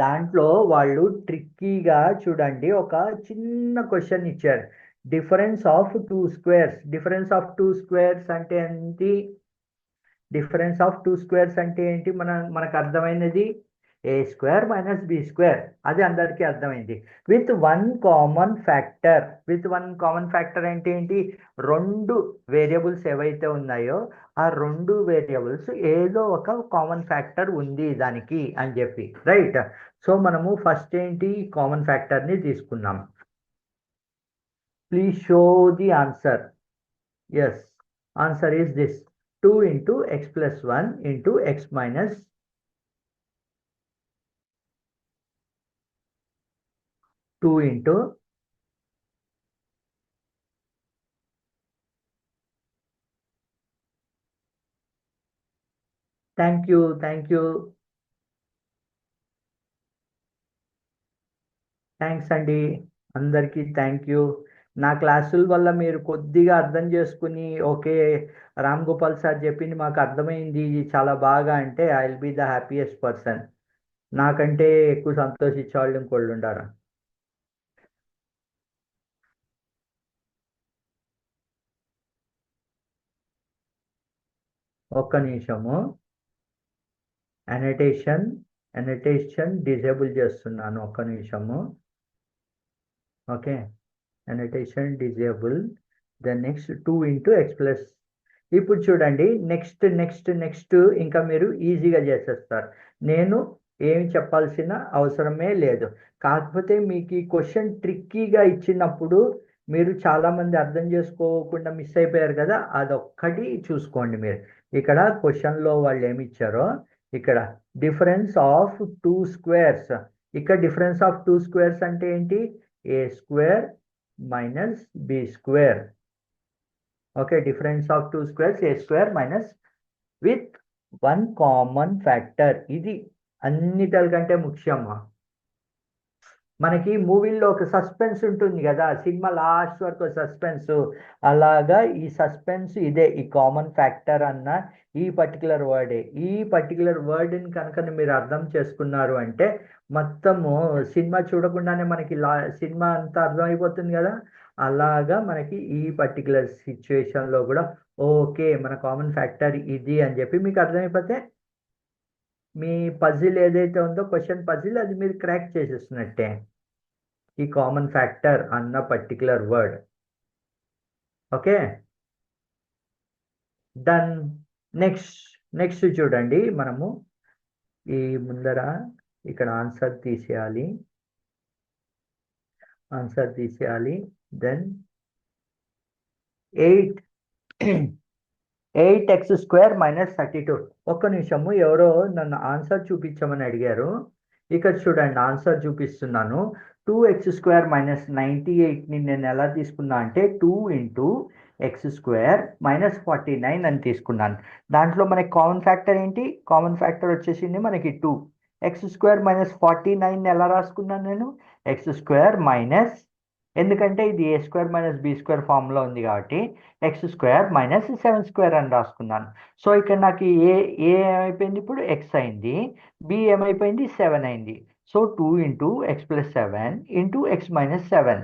దాంట్లో వాళ్ళు ట్రిక్కీగా చూడండి ఒక చిన్న క్వశ్చన్ ఇచ్చారు, difference of two squares. Difference of two squares అంటే ఏంటి, డిఫరెన్స్ ఆఫ్ టూ స్క్వేర్స్ అంటే ఏంటి, మనకు అర్థమైనది ఏ స్క్వేర్ మైనస్ బి స్క్వేర్, అది అందరికీ అర్థమైంది. With one common factor. With one common factor అంటే ఏంటి, రెండు వేరియబుల్స్ ఏవైతే ఉన్నాయో ఆ రెండు వేరియబుల్స్ ఏదో ఒక కామన్ ఫ్యాక్టర్ ఉంది దానికి అని చెప్పి, రైట్. సో మనము ఫస్ట్ ఏంటి, కామన్ ఫ్యాక్టర్ని తీసుకున్నాం. Please show the answer. Yes, answer is this, 2 into X plus 1 into X minus 2 into thank you thanks అండి అందరికీ, థ్యాంక్ యూ. నా క్లాసుల వల్ల మీరు కొద్దిగా అర్థం చేసుకుని, ఓకే రామ్ గోపాల్ సార్ చెప్పింది మాకు అర్థమైంది, ఇది చాలా బాగా అంటే I will be the happiest person. నాకంటే ఎక్కువ సంతోషించే వాళ్ళు ఇంకోళ్ళు ఉండారా? ఒక్క నిమిషము, అనటేషన్ డిజేబుల్ చేస్తున్నాను, ఒక్క నిమిషము. Okay, annotation disable. Then next 2 into X plus. ఇప్పుడు చూడండి నెక్స్ట్ ఇంకా మీరు ఈజీగా చేసేస్తారు. నేను ఏమి చెప్పాల్సిన అవసరమే లేదు. కాకపోతే మీకు ఈ క్వశ్చన్ ట్రిక్కీగా ఇచ్చినప్పుడు మీరు చాలామంది అర్థం చేసుకోకుండా మిస్ అయిపోయారు కదా, అదొక్కటి చూసుకోండి మీరు. ఇక్కడ క్వశ్చన్లో వాళ్ళు ఏమి ఇచ్చారో, ఇక్కడ డిఫరెన్స్ ఆఫ్ టూ స్క్వేర్స్. ఇక్కడ డిఫరెన్స్ ఆఫ్ టూ స్క్వేర్స్ అంటే ఏంటి, A square minus B square. Okay, difference of two squares A square minus with one common factor. ఇది అన్నిటికంటే ముఖ్యమా. మనకి మూవీల్లో ఒక సస్పెన్స్ ఉంటుంది కదా, సినిమా లాస్ట్ వరకు సస్పెన్స్, అలాగా ఈ సస్పెన్స్ ఇదే ఈ కామన్ ఫ్యాక్టర్ అన్న ఈ పర్టికులర్ వర్డే. ఈ పర్టికులర్ వర్డ్ని కనుక మీరు అర్థం చేసుకున్నారు అంటే మొత్తము సినిమా చూడకుండానే మనకి సినిమా అంతా అర్థమైపోతుంది కదా. అలాగా మనకి ఈ పర్టికులర్ సిచ్యువేషన్లో కూడా ఓకే మన కామన్ ఫ్యాక్టర్ ఇది అని చెప్పి మీకు అర్థమైపోతే మీ పజిల్ ఏదైతే ఉందో క్వశ్చన్ పజిల్ అది మీరు క్రాక్ చేసేస్తున్నట్టే ఈ కామన్ ఫ్యాక్టర్ అన్న particular word. Okay, done. Next next చూడండి, మనము ఈ ముందర ఇక్కడ ఆన్సర్ తీసేయాలి, దెన్ 8x² - 32. ఒక్క నిమిషము, ఎవరో నన్ను ఆన్సర్ చూపించమని అడిగారు. ఇక్కడ చూడండి ఆన్సర్ చూపిస్తున్నాను. 2x² - 98ని నేను ఎలా తీసుకున్నా అంటే 2 × x² - 49 అని తీసుకున్నాను. దాంట్లో మనకి కామన్ ఫ్యాక్టర్ ఏంటి? కామన్ ఫ్యాక్టర్ వచ్చేసింది మనకి 2. x² - 49 ఎలా రాసుకున్నాను నేను? x² ఎందుకంటే ఇది a² - b² ఫామ్లో ఉంది కాబట్టి x² - 7² అని రాసుకున్నాను. సో ఇక్కడ నాకు ఏ ఏమైపోయింది, ఇప్పుడు x అయింది, b ఏమైపోయింది, 7 అయింది. So 2 × x + 7 × x - 7.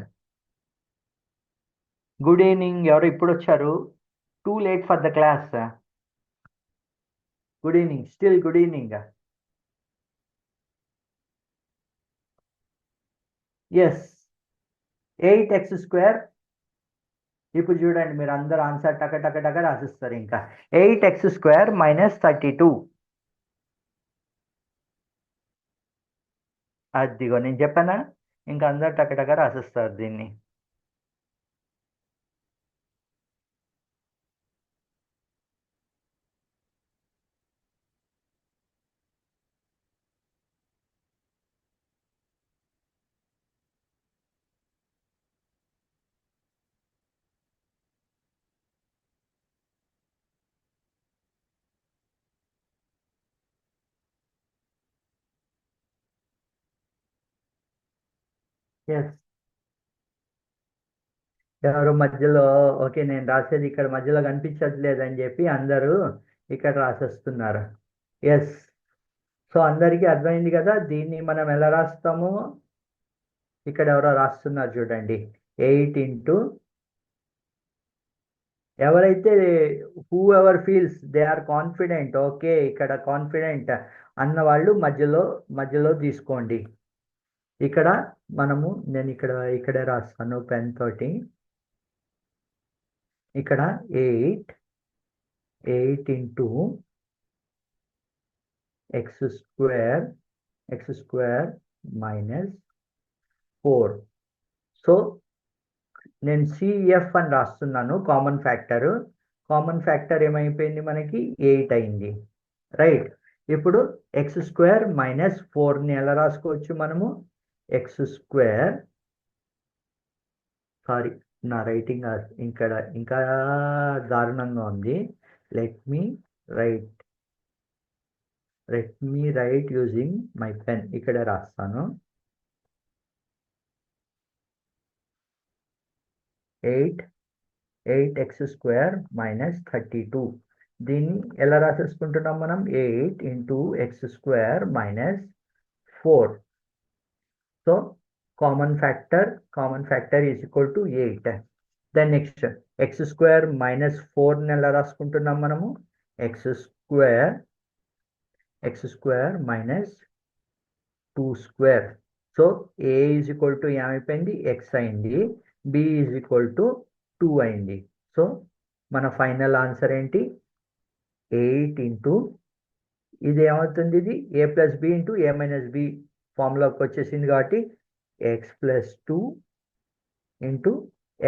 Good evening, ఎవరు ఇప్పుడు వచ్చారు? Too late for the class. Good evening, still good evening. Yes, 8x². ఇప్పుడు చూడండి మీరు అందరు ఆన్సర్ టక టక టక రాసిస్తారు. ఇంకా 8x² - 32. అదిగో నేను చెప్పానా, ఇంకా అందరు టక టక రాసిస్తారు దీన్ని. ఎస్, ఎవరు మధ్యలో ఓకే నేను రాసేది ఇక్కడ మధ్యలో కనిపించట్లేదని చెప్పి అందరూ ఇక్కడ రాసేస్తున్నారు. ఎస్, సో అందరికీ అర్థమైంది కదా దీన్ని మనం ఎలా రాస్తాము. ఇక్కడ ఎవరో రాస్తున్నారు చూడండి, 8 ఎవరైతే whoever feels they are confident, okay ఇక్కడ కాన్ఫిడెంట్ అన్న వాళ్ళు మధ్యలో తీసుకోండి. ఇక్కడ మనము నేను ఇక్కడే రాస్తాను పెన్ తోటి. ఇక్కడ 8 × x² - 4. సో నేను సిఎఫ్ అని రాస్తున్నాను. కామన్ ఫ్యాక్టర్ ఏమైపోయింది మనకి 8 అయింది, రైట్. ఇప్పుడు x² - 4ని ఎలా రాసుకోవచ్చు మనము? x², సారీ నా రైటింగ్ ఇక్కడ ఇంకా దారుణంగా ఉంది. Let me right using my pen. ఇక్కడ రాస్తాను 8x² - 32. దీన్ని ఎలా రాసేసుకుంటున్నాం మనం? 8 × x² - 4. So common factor is equal to 8. Then next x² - 4ని ఎలా రాసుకుంటున్నాం మనము? x² - 2². So a is equal to ఏమైపోయింది? x అయింది, b ఈజ్ ఈక్వల్ టు 2 అయింది. సో మన ఫైనల్ ఆన్సర్ ఏంటి? 8 ఇది ఏమవుతుంది, ఇది a + b × a - b ఫార్ములాకి వచ్చేసింది కాబట్టి x + 2 ×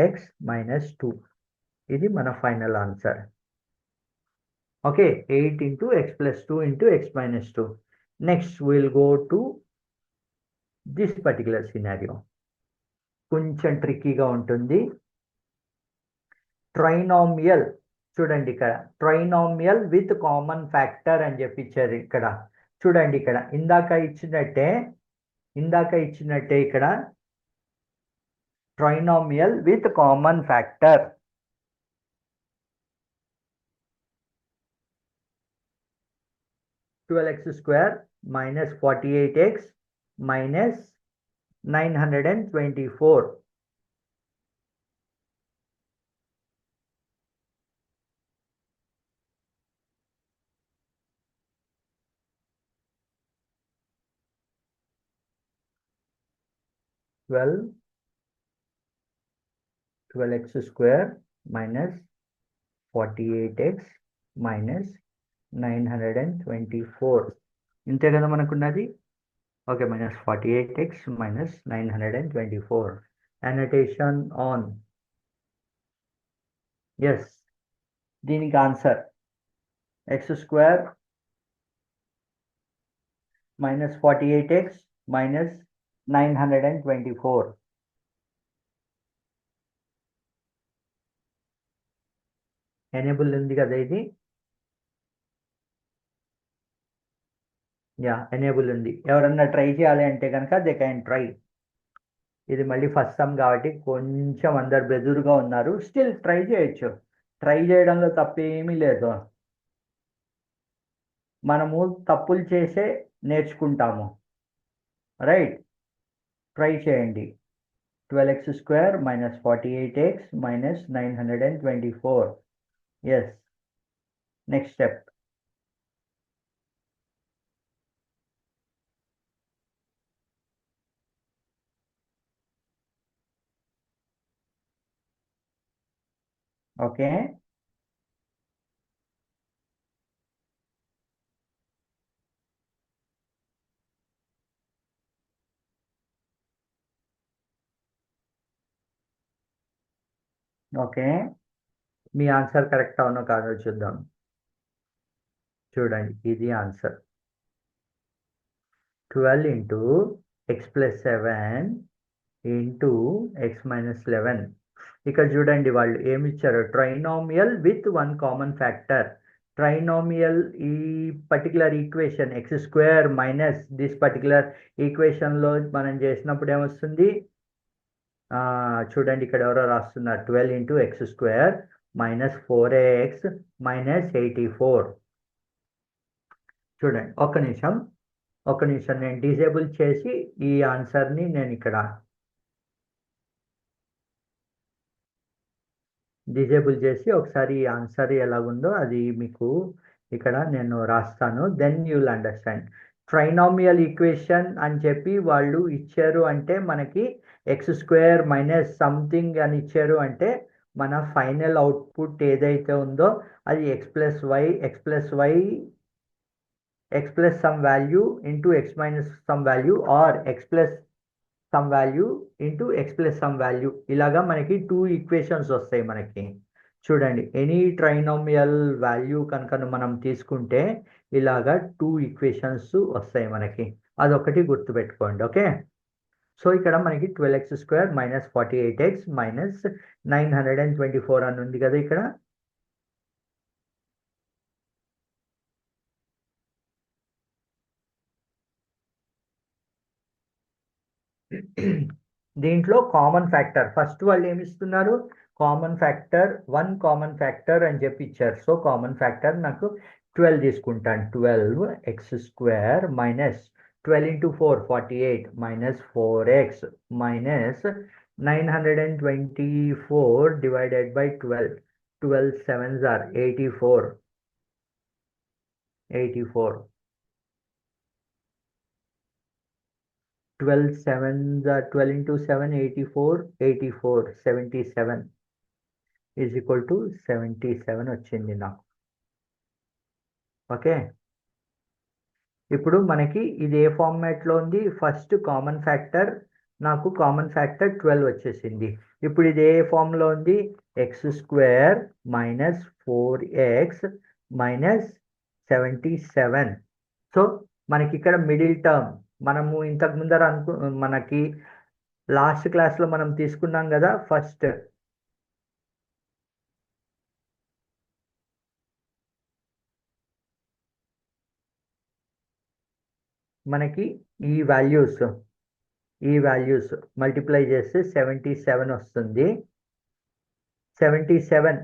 x - 2. ఇది మన final answer. Okay, 8 × x + 2 × x - 2. Next will go to this particular scenario. కొంచెం ట్రిక్కీగా ఉంటుంది. ట్రైనామియల్ చూడండి, ఇక్కడ ట్రైనామియల్ విత్ కామన్ ఫ్యాక్టర్ అని చెప్పి ఇచ్చారు. ఇక్కడ చూడండి, ఇక్కడ ఇందాక ఇచ్చినట్టే ఇందాక ఇచ్చినట్టే ఇక్కడ trinomial with common factor. (12x² - 48x - 924). Twelve 12x² minus 48x minus 924. ఇంతే కదా మనకున్నది. Okay, -48x minus 924. Annotation on. Yes, దీనికి answer x² minus 48x minus 924. Enable ఉంది కదా ఇది. యా, ఎనేబుల్ ఉంది. ఎవరన్నా ట్రై చేయాలి అంటే కనుక దే క్యాన్ ట్రై. ఇది మళ్ళీ ఫస్ట్ సమ్ కాబట్టి కొంచెం అందరు బెదురుగా ఉన్నారు. స్టిల్ ట్రై చేయొచ్చు. ట్రై చేయడంలో తప్పేమీ లేదు. మనము తప్పులు చేసే నేర్చుకుంటాము. రైట్, ట్రై చేయండి. 12x² minus 48x minus 924. Yes, next step. Okay, okay, మీ ఆన్సర్ కరెక్ట్ అవునో కాదో చూద్దాం. చూడండి, ఇది answer. 12 into x plus 7 into x minus 11. ఇక్కడ చూడండి వాళ్ళు ఏమి ఇచ్చారు. Trinomial with 1 common factor. Trinomial ఈ particular equation x² minus this particular ఈక్వేషన్లో మనం చేసినప్పుడు ఏమొస్తుంది. చూడండి, ఇక్కడ ఎవరో రాస్తున్నారు. 12 into x² minus 4x minus 84. చూడండి, ఒక్క నిమిషం నేను డిజేబుల్ చేసి ఈ ఆన్సర్ని నేను ఇక్కడ డిజేబుల్ చేసి ఒకసారి ఈ ఆన్సర్ ఎలాగుందో అది మీకు ఇక్కడ నేను రాస్తాను. Then you will understand. Trinomial equation అని చెప్పి వాళ్ళు ఇచ్చారు అంటే మనకి x² మైనస్ సంథింగ్ అని ఇచ్చారు అంటే మన ఫైనల్ అవుట్పుట్ ఏదైతే ఉందో అది x plus some value into x minus some value or x plus some value into x plus some value. ఇలాగా మనకి 2 ఈక్వేషన్స్ వస్తాయి మనకి. చూడండి, ఎనీ ట్రైనామియల్ వాల్యూ కనుక మనం తీసుకుంటే ఇలాగా 2 ఈక్వేషన్స్ వస్తాయి మనకి. అదొకటి గుర్తుపెట్టుకోండి. ఓకే, సో ఇక్కడ మనకి 12x² minus 48x minus 924 అని ఉంది కదా ఇక్కడ. దీంట్లో కామన్ ఫ్యాక్టర్ ఫస్ట్ వాళ్ళు ఏమి ఇస్తున్నారు. కామన్ ఫ్యాక్టర్ 1 కామన్ ఫ్యాక్టర్ అని చెప్పి ఇచ్చారు. సో కామన్ ఫ్యాక్టర్ నాకు 12 తీసుకుంటాను. 12x² minus 12 into 4 48 minus 4x minus 924 divided by 12. 12 sevens are 84. 12 sevens are 12 into 7 84 77 is equal to 77 వచ్చింది నాకు. ఓకే, ఇప్పుడు మనకి ఇది ఏ ఫార్మాట్లో ఉంది. ఫస్ట్ కామన్ ఫ్యాక్టర్ నాకు కామన్ ఫ్యాక్టర్ 12 వచ్చేసింది. ఇప్పుడు ఇది ఏ ఫామ్లో ఉంది. x² minus 4x minus 77. So మనకి ఇక్కడ మిడిల్ టర్మ్ మనము ఇంతకు ముందర మనకి లాస్ట్ క్లాస్లో మనం తీసుకున్నాం కదా. ఫస్ట్ మనకి ఈ వాల్యూస్ ఈ వాల్యూస్ మల్టిప్లై చేస్తే 77 వస్తుంది. 77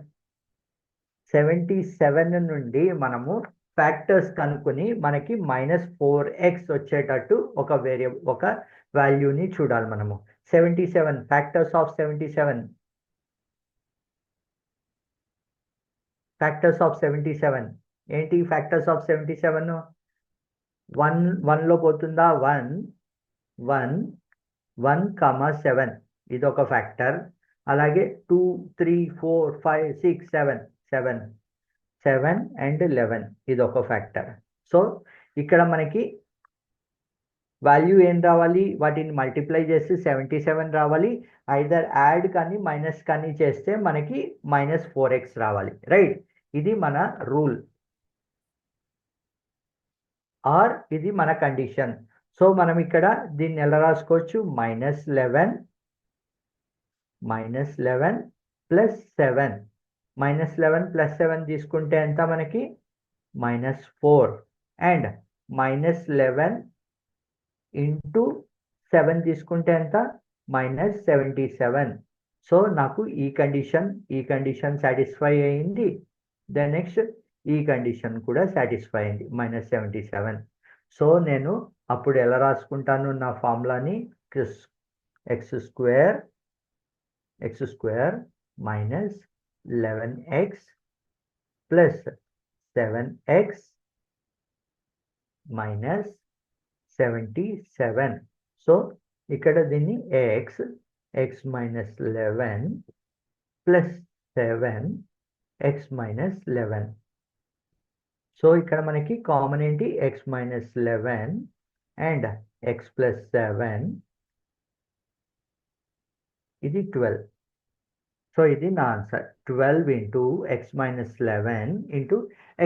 నుండి మనము ఫ్యాక్టర్స్ కనుక్కొని మనకి -4x వచ్చేటట్టు ఒక వాల్యూని చూడాలి మనము. 77 ఫ్యాక్టర్స్ ఆఫ్ 77 ఏంటి? ఫ్యాక్టర్స్ ఆఫ్ 77 1 లో పోతుందా? 1 కామా 7 ఇది ఒక ఫ్యాక్టర్. అలాగే 2 3 4 5 6 7 అండ్ 11 ఇది ఒక ఫ్యాక్టర్. సో ఇక్కడ మనకి వాల్యూ ఏం రావాలి? వాటిని మల్టిప్లై చేసి 77 రావాలి. ఐదర్ యాడ్ కానీ మైనస్ కానీ చేస్తే మనకి -4x రావాలి. రైట్, ఇది మన రూల్ ఆర్ ఇది మన కండిషన్. సో మనం ఇక్కడ దీన్ని ఎలా రాసుకోవచ్చు? -11 ప్లస్ 7 -11 + 7 తీసుకుంటే ఎంత మనకి? -4 అండ్ -11 ఇంటూ 7 తీసుకుంటే ఎంత? -77. సో నాకు ఈ కండిషన్ సాటిస్ఫై అయింది. దెన్ నెక్స్ట్ ఈ కండిషన్ కూడా సాటిస్ఫై అయింది, -77. సో నేను అప్పుడు ఎలా రాసుకుంటాను నా ఫార్ములాని? x² minus 11x plus 7x minus 77. So ఇక్కడ దీన్ని x minus 11 plus 7x minus 11. So ఇక్కడ మనకి కామన్ ఏంటి? x minus 11 and x plus 7 ఇది 12. సో ఇది నా answer. 12 into x minus 11 into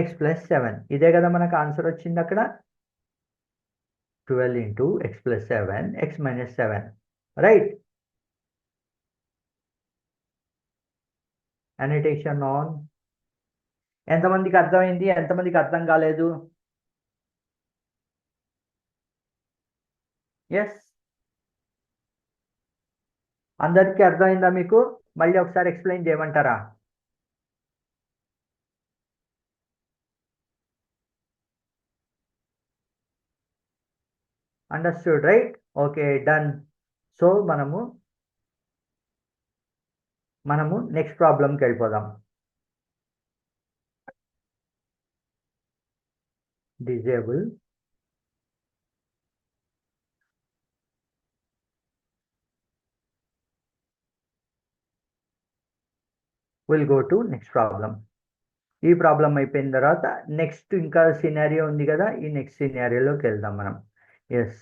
x plus 7. ఇదే కదా మనకు ఆన్సర్ వచ్చింది అక్కడ. 12 into x plus 7 x minus 7. Right. Annotation on. ఎంతమందికి అర్థమైంది? ఎంతమందికి అర్థం కాలేదు? ఎస్, అందరికీ అర్థమైందా మీకు? మళ్ళీ ఒకసారి ఎక్స్ప్లెయిన్ చేయమంటారా? Understood, right? Okay, done. So మనము నెక్స్ట్ ప్రాబ్లంకి వెళ్ళిపోదాం. Disable will go to next problem. ఈ ప్రాబ్లం అయిపోయిన తర్వాత నెక్స్ట్ ఇంకా సినారియో ఉంది కదా, ఈ నెక్స్ట్ సినారియోలోకి వెళ్దాం మనం. Yes,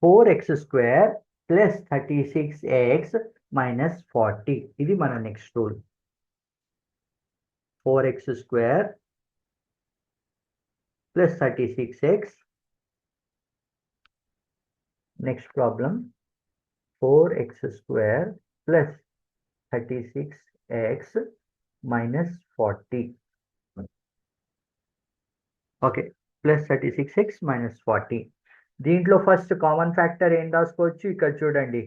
4x² plus 36x minus 40 ఇది మన next rule. 4x² plus 36x. Next problem 4x² plus 36x minus 40. Okay, plus 36x minus 40. దీంట్లో ఫస్ట్ కామన్ ఫ్యాక్టర్ ఏం రాసుకోవచ్చు? ఇక్కడ చూడండి,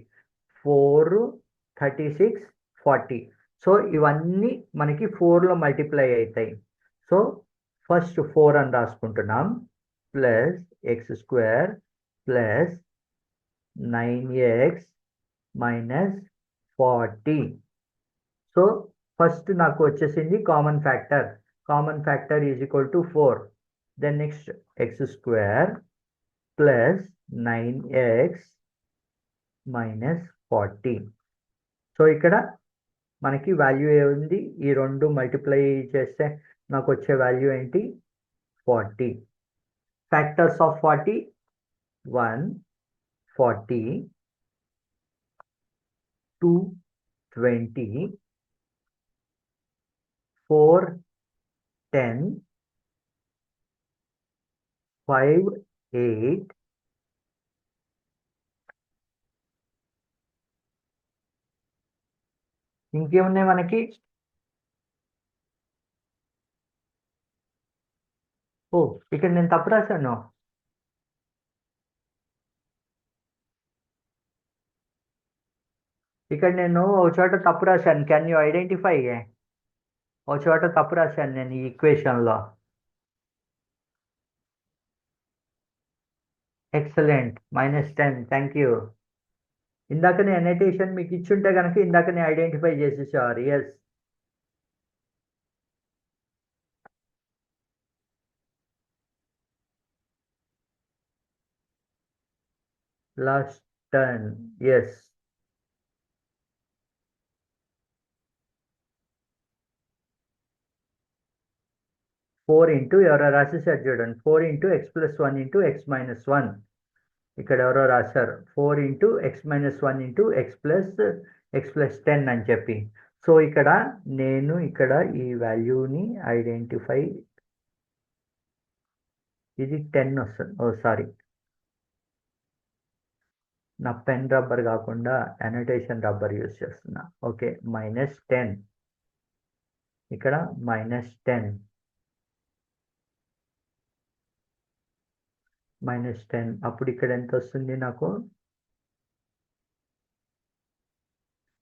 4 36 40. సో ఇవన్నీ మనకి 4లో మల్టిప్లై అవుతాయి. సో ఫస్ట్ 4 అని రాసుకుంటున్నాం. Plus x² plus 9x minus 40. So first నాకు వచ్చేసింది common factor is equal to 4. Then next x² plus 9x minus 40. So ఇక్కడ మనకి వాల్యూ ఏముంది? ఈ రెండు మల్టిప్లై చేస్తే నాకు వచ్చే వాల్యూ ఏంటి? 40. ఫ్యాక్టర్స్ ఆఫ్ 40 1 40 2 20 4 10 5 8 ఇంకేమున్నాయి మనకి? ఓ, ఇక్కడ నేను తప్పు రాశాను. ఇక్కడ నేను ఒక చోట తప్పు రాశాను. Can you identify? ఒక చోట తప్పు రాశాను నేను ఈ ఈక్వేషన్లో. ఎక్సలెంట్, -10. Thank you. ఇందాకనే ఎనటేషన్ మీకు ఇచ్చుంటే కనుక ఇందాకనే ఐడెంటిఫై చేసేసారు. Yes. Last turn. Yes. 4 into ఎవరో రాసేసారు చూడండి. 4 ఇంటూ x+1 ఇంటూ x-1. ఇక్కడ ఎవరో రాశారు 4 ఇంటూ x-1 ఇంటూ x+10 అని చెప్పి. సో ఇక్కడ నేను ఇక్కడ ఈ వాల్యూని ఐడెంటిఫై, ఇది 10 వస్తుంది. ఓ సారీ, నా పెన్ రబ్బర్ కాకుండా అనోటేషన్ రబ్బర్ యూజ్ చేస్తున్నా. ఓకే, -10. ఇక్కడ -10 -10. అప్పుడు ఇక్కడ ఎంత వస్తుంది నాకు?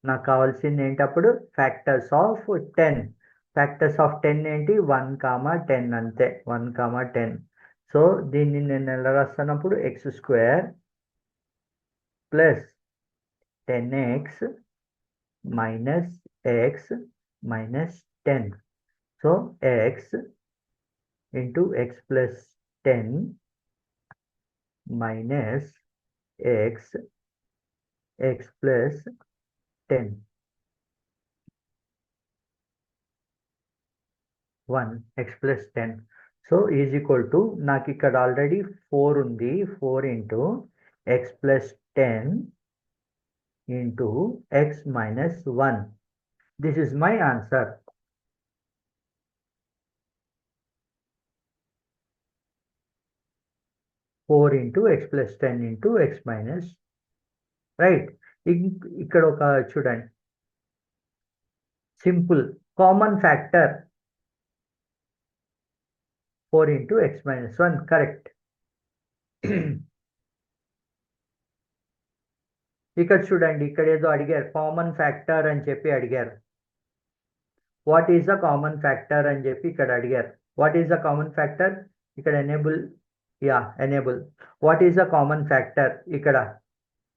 నాకు కావాల్సింది ఏంటి అప్పుడు? Factors of 10. ఫ్యాక్టర్స్ ఆఫ్ 10 ఏంటి? 1, 10 అంతే. 1, 10. సో దీన్ని నేను ఎలా రాస్తానప్పుడు? x² plus 10x minus x minus 10. So x into x+10 minus x+10 1 x+10. So is equal to, నాకు ఇక్కడ ఆల్రెడీ 4 ఉంది. 4 into x+10 into x-1. This is my answer. Four into x+10 into x-, right. ఇక్కడ ఒక చూడండి, simple common factor 4 into x-1. Correct. ఇక్కడ చూడండి, ఇక్కడ ఏదో అడిగారు కామన్ ఫ్యాక్టర్ అని చెప్పి అడిగారు. What is the common factor అని చెప్పి ఇక్కడ అడిగారు. What is the common factor? ఇక్కడ enable, enable. What is the common factor? ఇక్కడ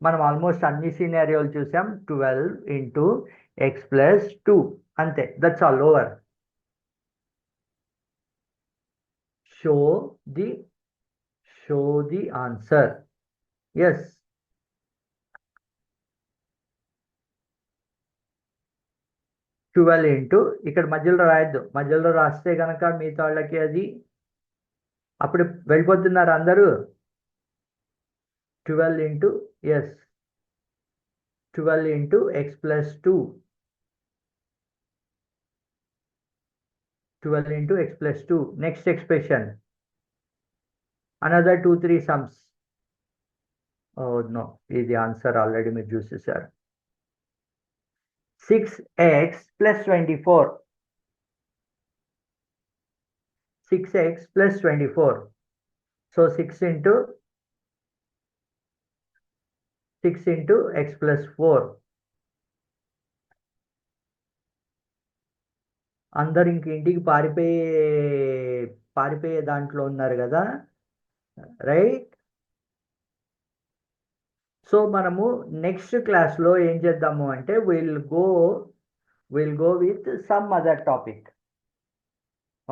మనం ఆల్మోస్ట్ అన్ని సినారియోలు చూసాం. 12 ఇంటూ x+2 అంతే. That's all over. Show the answer. Yes. Twelve into, ఇక్కడ మధ్యలో రాయొద్దు. మధ్యలో రాస్తే కనుక మిగతా వాళ్ళకి అది అప్పుడు వెళ్ళిపోతున్నారు అందరూ. 12 into, yes, 12 into x+2. 12 into x+2. Next expression, another 2-3 sums. Oh no, ఇది ఆన్సర్ ఆల్రెడీ మీరు చూసేసారు. 6x + 24. 6x + 24. So 6 into x+4. అందరు ఇంక ఇంటికి పారిపోయే దాంట్లో ఉన్నారు కదా, రైట్. సో మనము నెక్స్ట్ క్లాస్లో ఏం చేద్దాము అంటే will go with some other topic.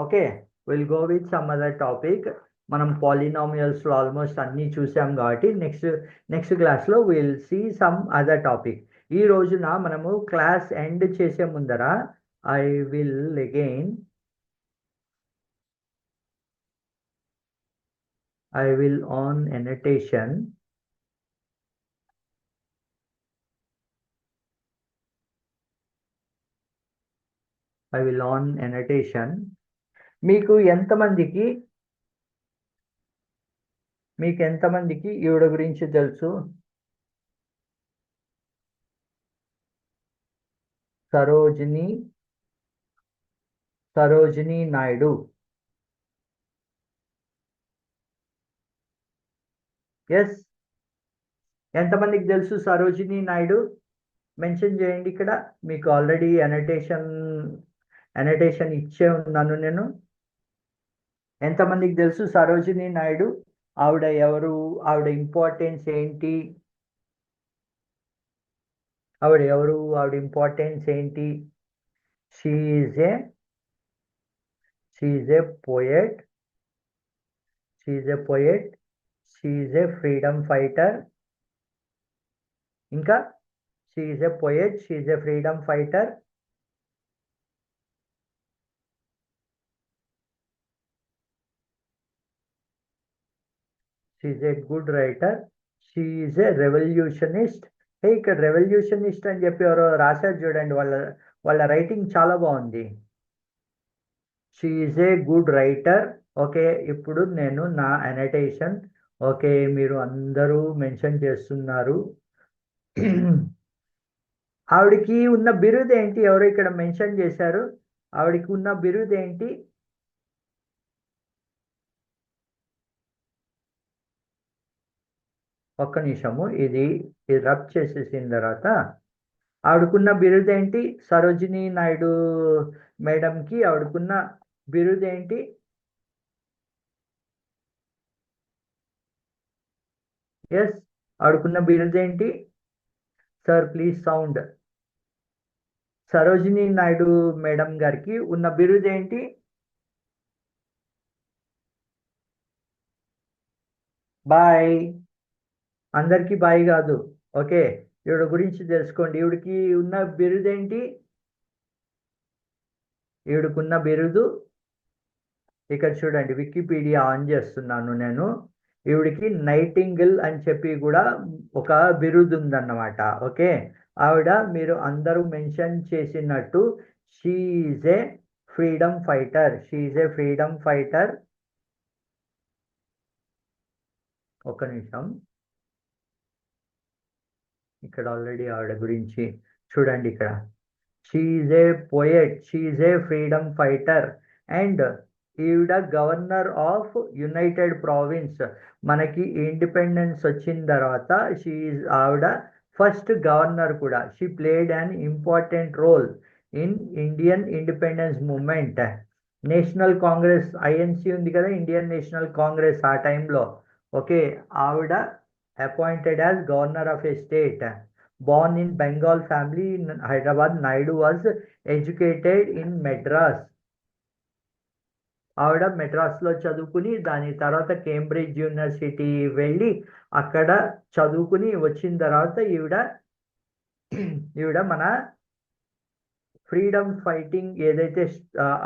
Okay, will go with some other topic. మనం పాలినామియల్స్లో ఆల్మోస్ట్ అన్నీ చూసాం కాబట్టి నెక్స్ట్ క్లాస్లో will see some other topic. ఈ రోజున మనము క్లాస్ ఎండ్ చేసే ముందర I will on annotation. మీకు ఎంతమందికి ఈవిడ గురించి తెలుసు? సరోజిని నాయుడు. ఎస్. ఎంతమందికి తెలుసు సరోజినీ నాయుడు? మెన్షన్ చేయండి ఇక్కడ. మీకు ఆల్రెడీ అనటేషన్ ఇచ్చే ఉన్నాను నేను. ఎంతమందికి తెలుసు సరోజినీ నాయుడు? ఆవిడ ఎవరు? ఆవిడ ఇంపార్టెన్స్ ఏంటి? ఆవిడ ఇంపార్టెన్స్ ఏంటి? She is a poet. She is a freedom fighter. ఇంకా she is a poet, she is a freedom fighter. She is a good writer. She is a revolutionist. ఇక్కడ రెవల్యూషనిస్ట్ అని చెప్పి ఎవరో రాశారు చూడండి, వాళ్ళ రైటింగ్ చాలా బాగుంది. She is a good writer. Okay, ఇప్పుడు నేను నా అనటేషన్. ఓకే, మీరు అందరూ మెన్షన్ చేస్తున్నారు. ఆవిడకి ఉన్న బిరుదు ఏంటి? ఎవరో ఇక్కడ మెన్షన్ చేశారు. ఆవిడకి ఉన్న బిరుదు ఏంటి? ఒక్క నిమిషము, ఇది రబ్ చేసేసిన తర్వాత ఆవిడకున్న బిరుదు ఏంటి? సరోజినీ నాయుడు మేడంకి ఆవిడకున్న బిరుదు ఏంటి? ఎస్, ఆవిడకున్న బిరుదు ఏంటి? Sir please sound. Sarojini Naidu madam గారికి ఉన్న బిరుదు ఏంటి? బాయ్. అందరికీ బాయ్ కాదు. ఓకే, ఈవిడ గురించి తెలుసుకోండి. ఈవిడికి ఉన్న బిరుదు ఏంటి? ఈవిడకున్న బిరుదు ఇక్కడ చూడండి, వికీపీడియా ఆన్ చేస్తున్నాను నేను. ఈవిడికి నైటింగిల్ అని చెప్పి కూడా ఒక బిరుదు ఉందన్నమాట. ఓకే, ఆవిడ మీరు అందరూ మెన్షన్ చేసినట్టు she is a freedom fighter. ఒక నిమిషం, ఇక్కడ ఆల్రెడీ ఆవిడ గురించి చూడండి. ఇక్కడ she is a poet, she is a freedom fighter and ఈవిడ గవర్నర్ ఆఫ్ యునైటెడ్ ప్రావిన్స్. మనకి ఇండిపెండెన్స్ వచ్చిన తర్వాత ఆవిడ ఫస్ట్ గవర్నర్ కూడా. She played an important role in Indian independence moment. National Congress, INC ఉంది కదా, ఇండియన్ నేషనల్ కాంగ్రెస్ ఆ టైంలో. ఓకే, ఆవిడ appointed as governor of a state. Born in Bengal family in Hyderabad, Naidu was educated in Madras. ఆవిడ మెడ్రాస్లో చదువుకుని దాని తర్వాత కేంబ్రిడ్జ్ యూనివర్సిటీ వెళ్ళి అక్కడ చదువుకుని వచ్చిన తర్వాత ఈవిడ మన ఫ్రీడమ్ ఫైటింగ్ ఏదైతే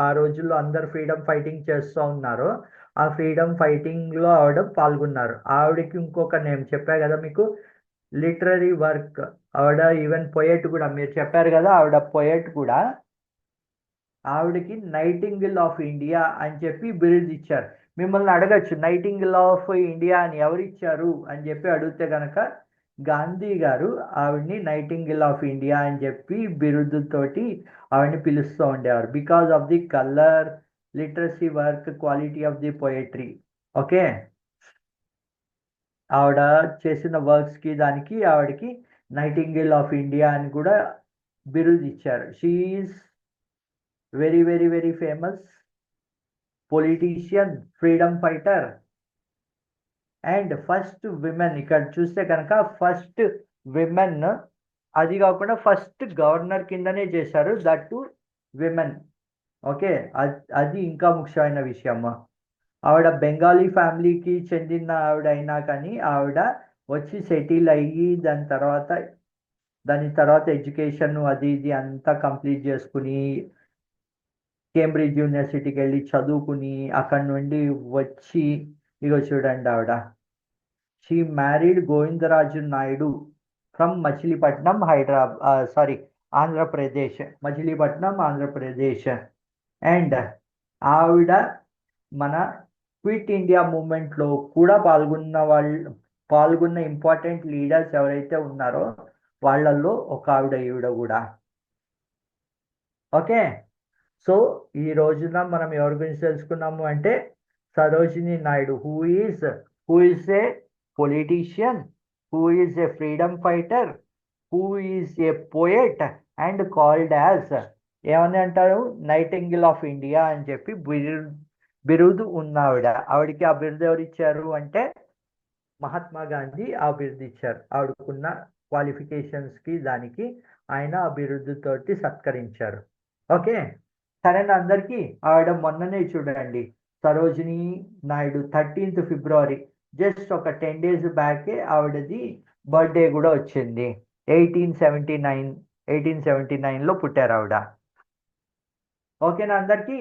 ఆ రోజుల్లో అందరు ఫ్రీడమ్ ఫైటింగ్ చేస్తూ ఉన్నారో ఆ ఫ్రీడమ్ ఫైటింగ్లో ఆవిడ పాల్గొన్నారు. ఆవిడకి ఇంకొక నేమ్ చెప్పా కదా మీకు, లిటరరీ వర్క్. ఆవిడ ఈవెన్ పొయెట్ కూడా, మీరు చెప్పారు కదా ఆవిడ పొయెట్ కూడా. ఆవిడకి నైటింగిల్ ఆఫ్ ఇండియా అని చెప్పి బిరుదు ఇచ్చారు. మిమ్మల్ని అడగచ్చు నైటింగిల్ ఆఫ్ ఇండియా అని ఎవరిచ్చారు అని చెప్పి అడిగితే కనుక గాంధీ గారు ఆవిడ్ని నైటింగిల్ ఆఫ్ ఇండియా అని చెప్పి బిరుదుతోటి ఆవిడ్ని పిలుస్తూ ఉండేవారు. Because of the colour, literacy work, quality of the poetry. Okay, ఆవిడ చేసిన వర్క్స్కి దానికి ఆవిడకి నైటింగేల్ ఆఫ్ ఇండియా అని కూడా బిరుదు ఇచ్చారు. She is very very very famous politician, freedom fighter and first women. ఇక్కడ చూస్తే కనుక ఫస్ట్ విమెన్, అది కాకుండా ఫస్ట్ గవర్నర్ కిందనే చేశారు, దట్ టు విమెన్. ఓకే, అది ఇంకా ముఖ్యమైన విషయం. ఆవిడ బెంగాలీ ఫ్యామిలీకి చెందిన ఆవిడ అయినా కానీ ఆవిడ వచ్చి సెటిల్ అయ్యి దాని తర్వాత ఎడ్యుకేషన్ అది ఇది అంతా కంప్లీట్ చేసుకుని కేంబ్రిడ్జ్ యూనివర్సిటీకి వెళ్ళి చదువుకుని అక్కడ నుండి వచ్చి ఇగో చూడండి ఆవిడ. She married Govindaraju Naidu from Machilipatnam, Andhra Pradesh. Machilipatnam, Andhra Pradesh. And ఆవిడ మన క్విట్ ఇండియా మూమెంట్లో కూడా పాల్గొన్న ఇంపార్టెంట్ లీడర్స్ ఎవరైతే ఉన్నారో వాళ్ళల్లో ఒక ఈవిడ కూడా. ఓకే, సో ఈ రోజున మనం ఎవరి గురించి తెలుసుకున్నాము అంటే Sarojini Naidu, who is a politician, who is a freedom fighter, who is a poet and called as ఏమని అంటారు, నైటింగిల్ ఆఫ్ ఇండియా అని చెప్పి బిరుదు ఉన్నావిడ. ఆవిడకి ఆ బిరుదు ఎవరు ఇచ్చారు అంటే మహాత్మా గాంధీ ఆ బిరుదు ఇచ్చారు. ఆవిడకున్న క్వాలిఫికేషన్స్కి దానికి ఆయన ఆ బిరుదుతోటి సత్కరించారు. ఓకే, సరేనా అందరికీ? ఆవిడ మొన్ననే చూడండి, సరోజిని నాయుడు 13th ఫిబ్రవరి, జస్ట్ ఒక 10 days బ్యాకే ఆవిడది బర్త్డే కూడా వచ్చింది. 1879లో పుట్టారు ఆవిడ. ఓకేనా అందరికీ?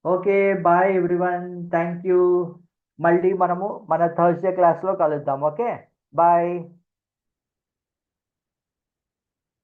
Okay, bye everyone, thank you. మళ్ళీ మనము మన థర్స్డే క్లాస్లో కలుద్దాం. Okay, bye.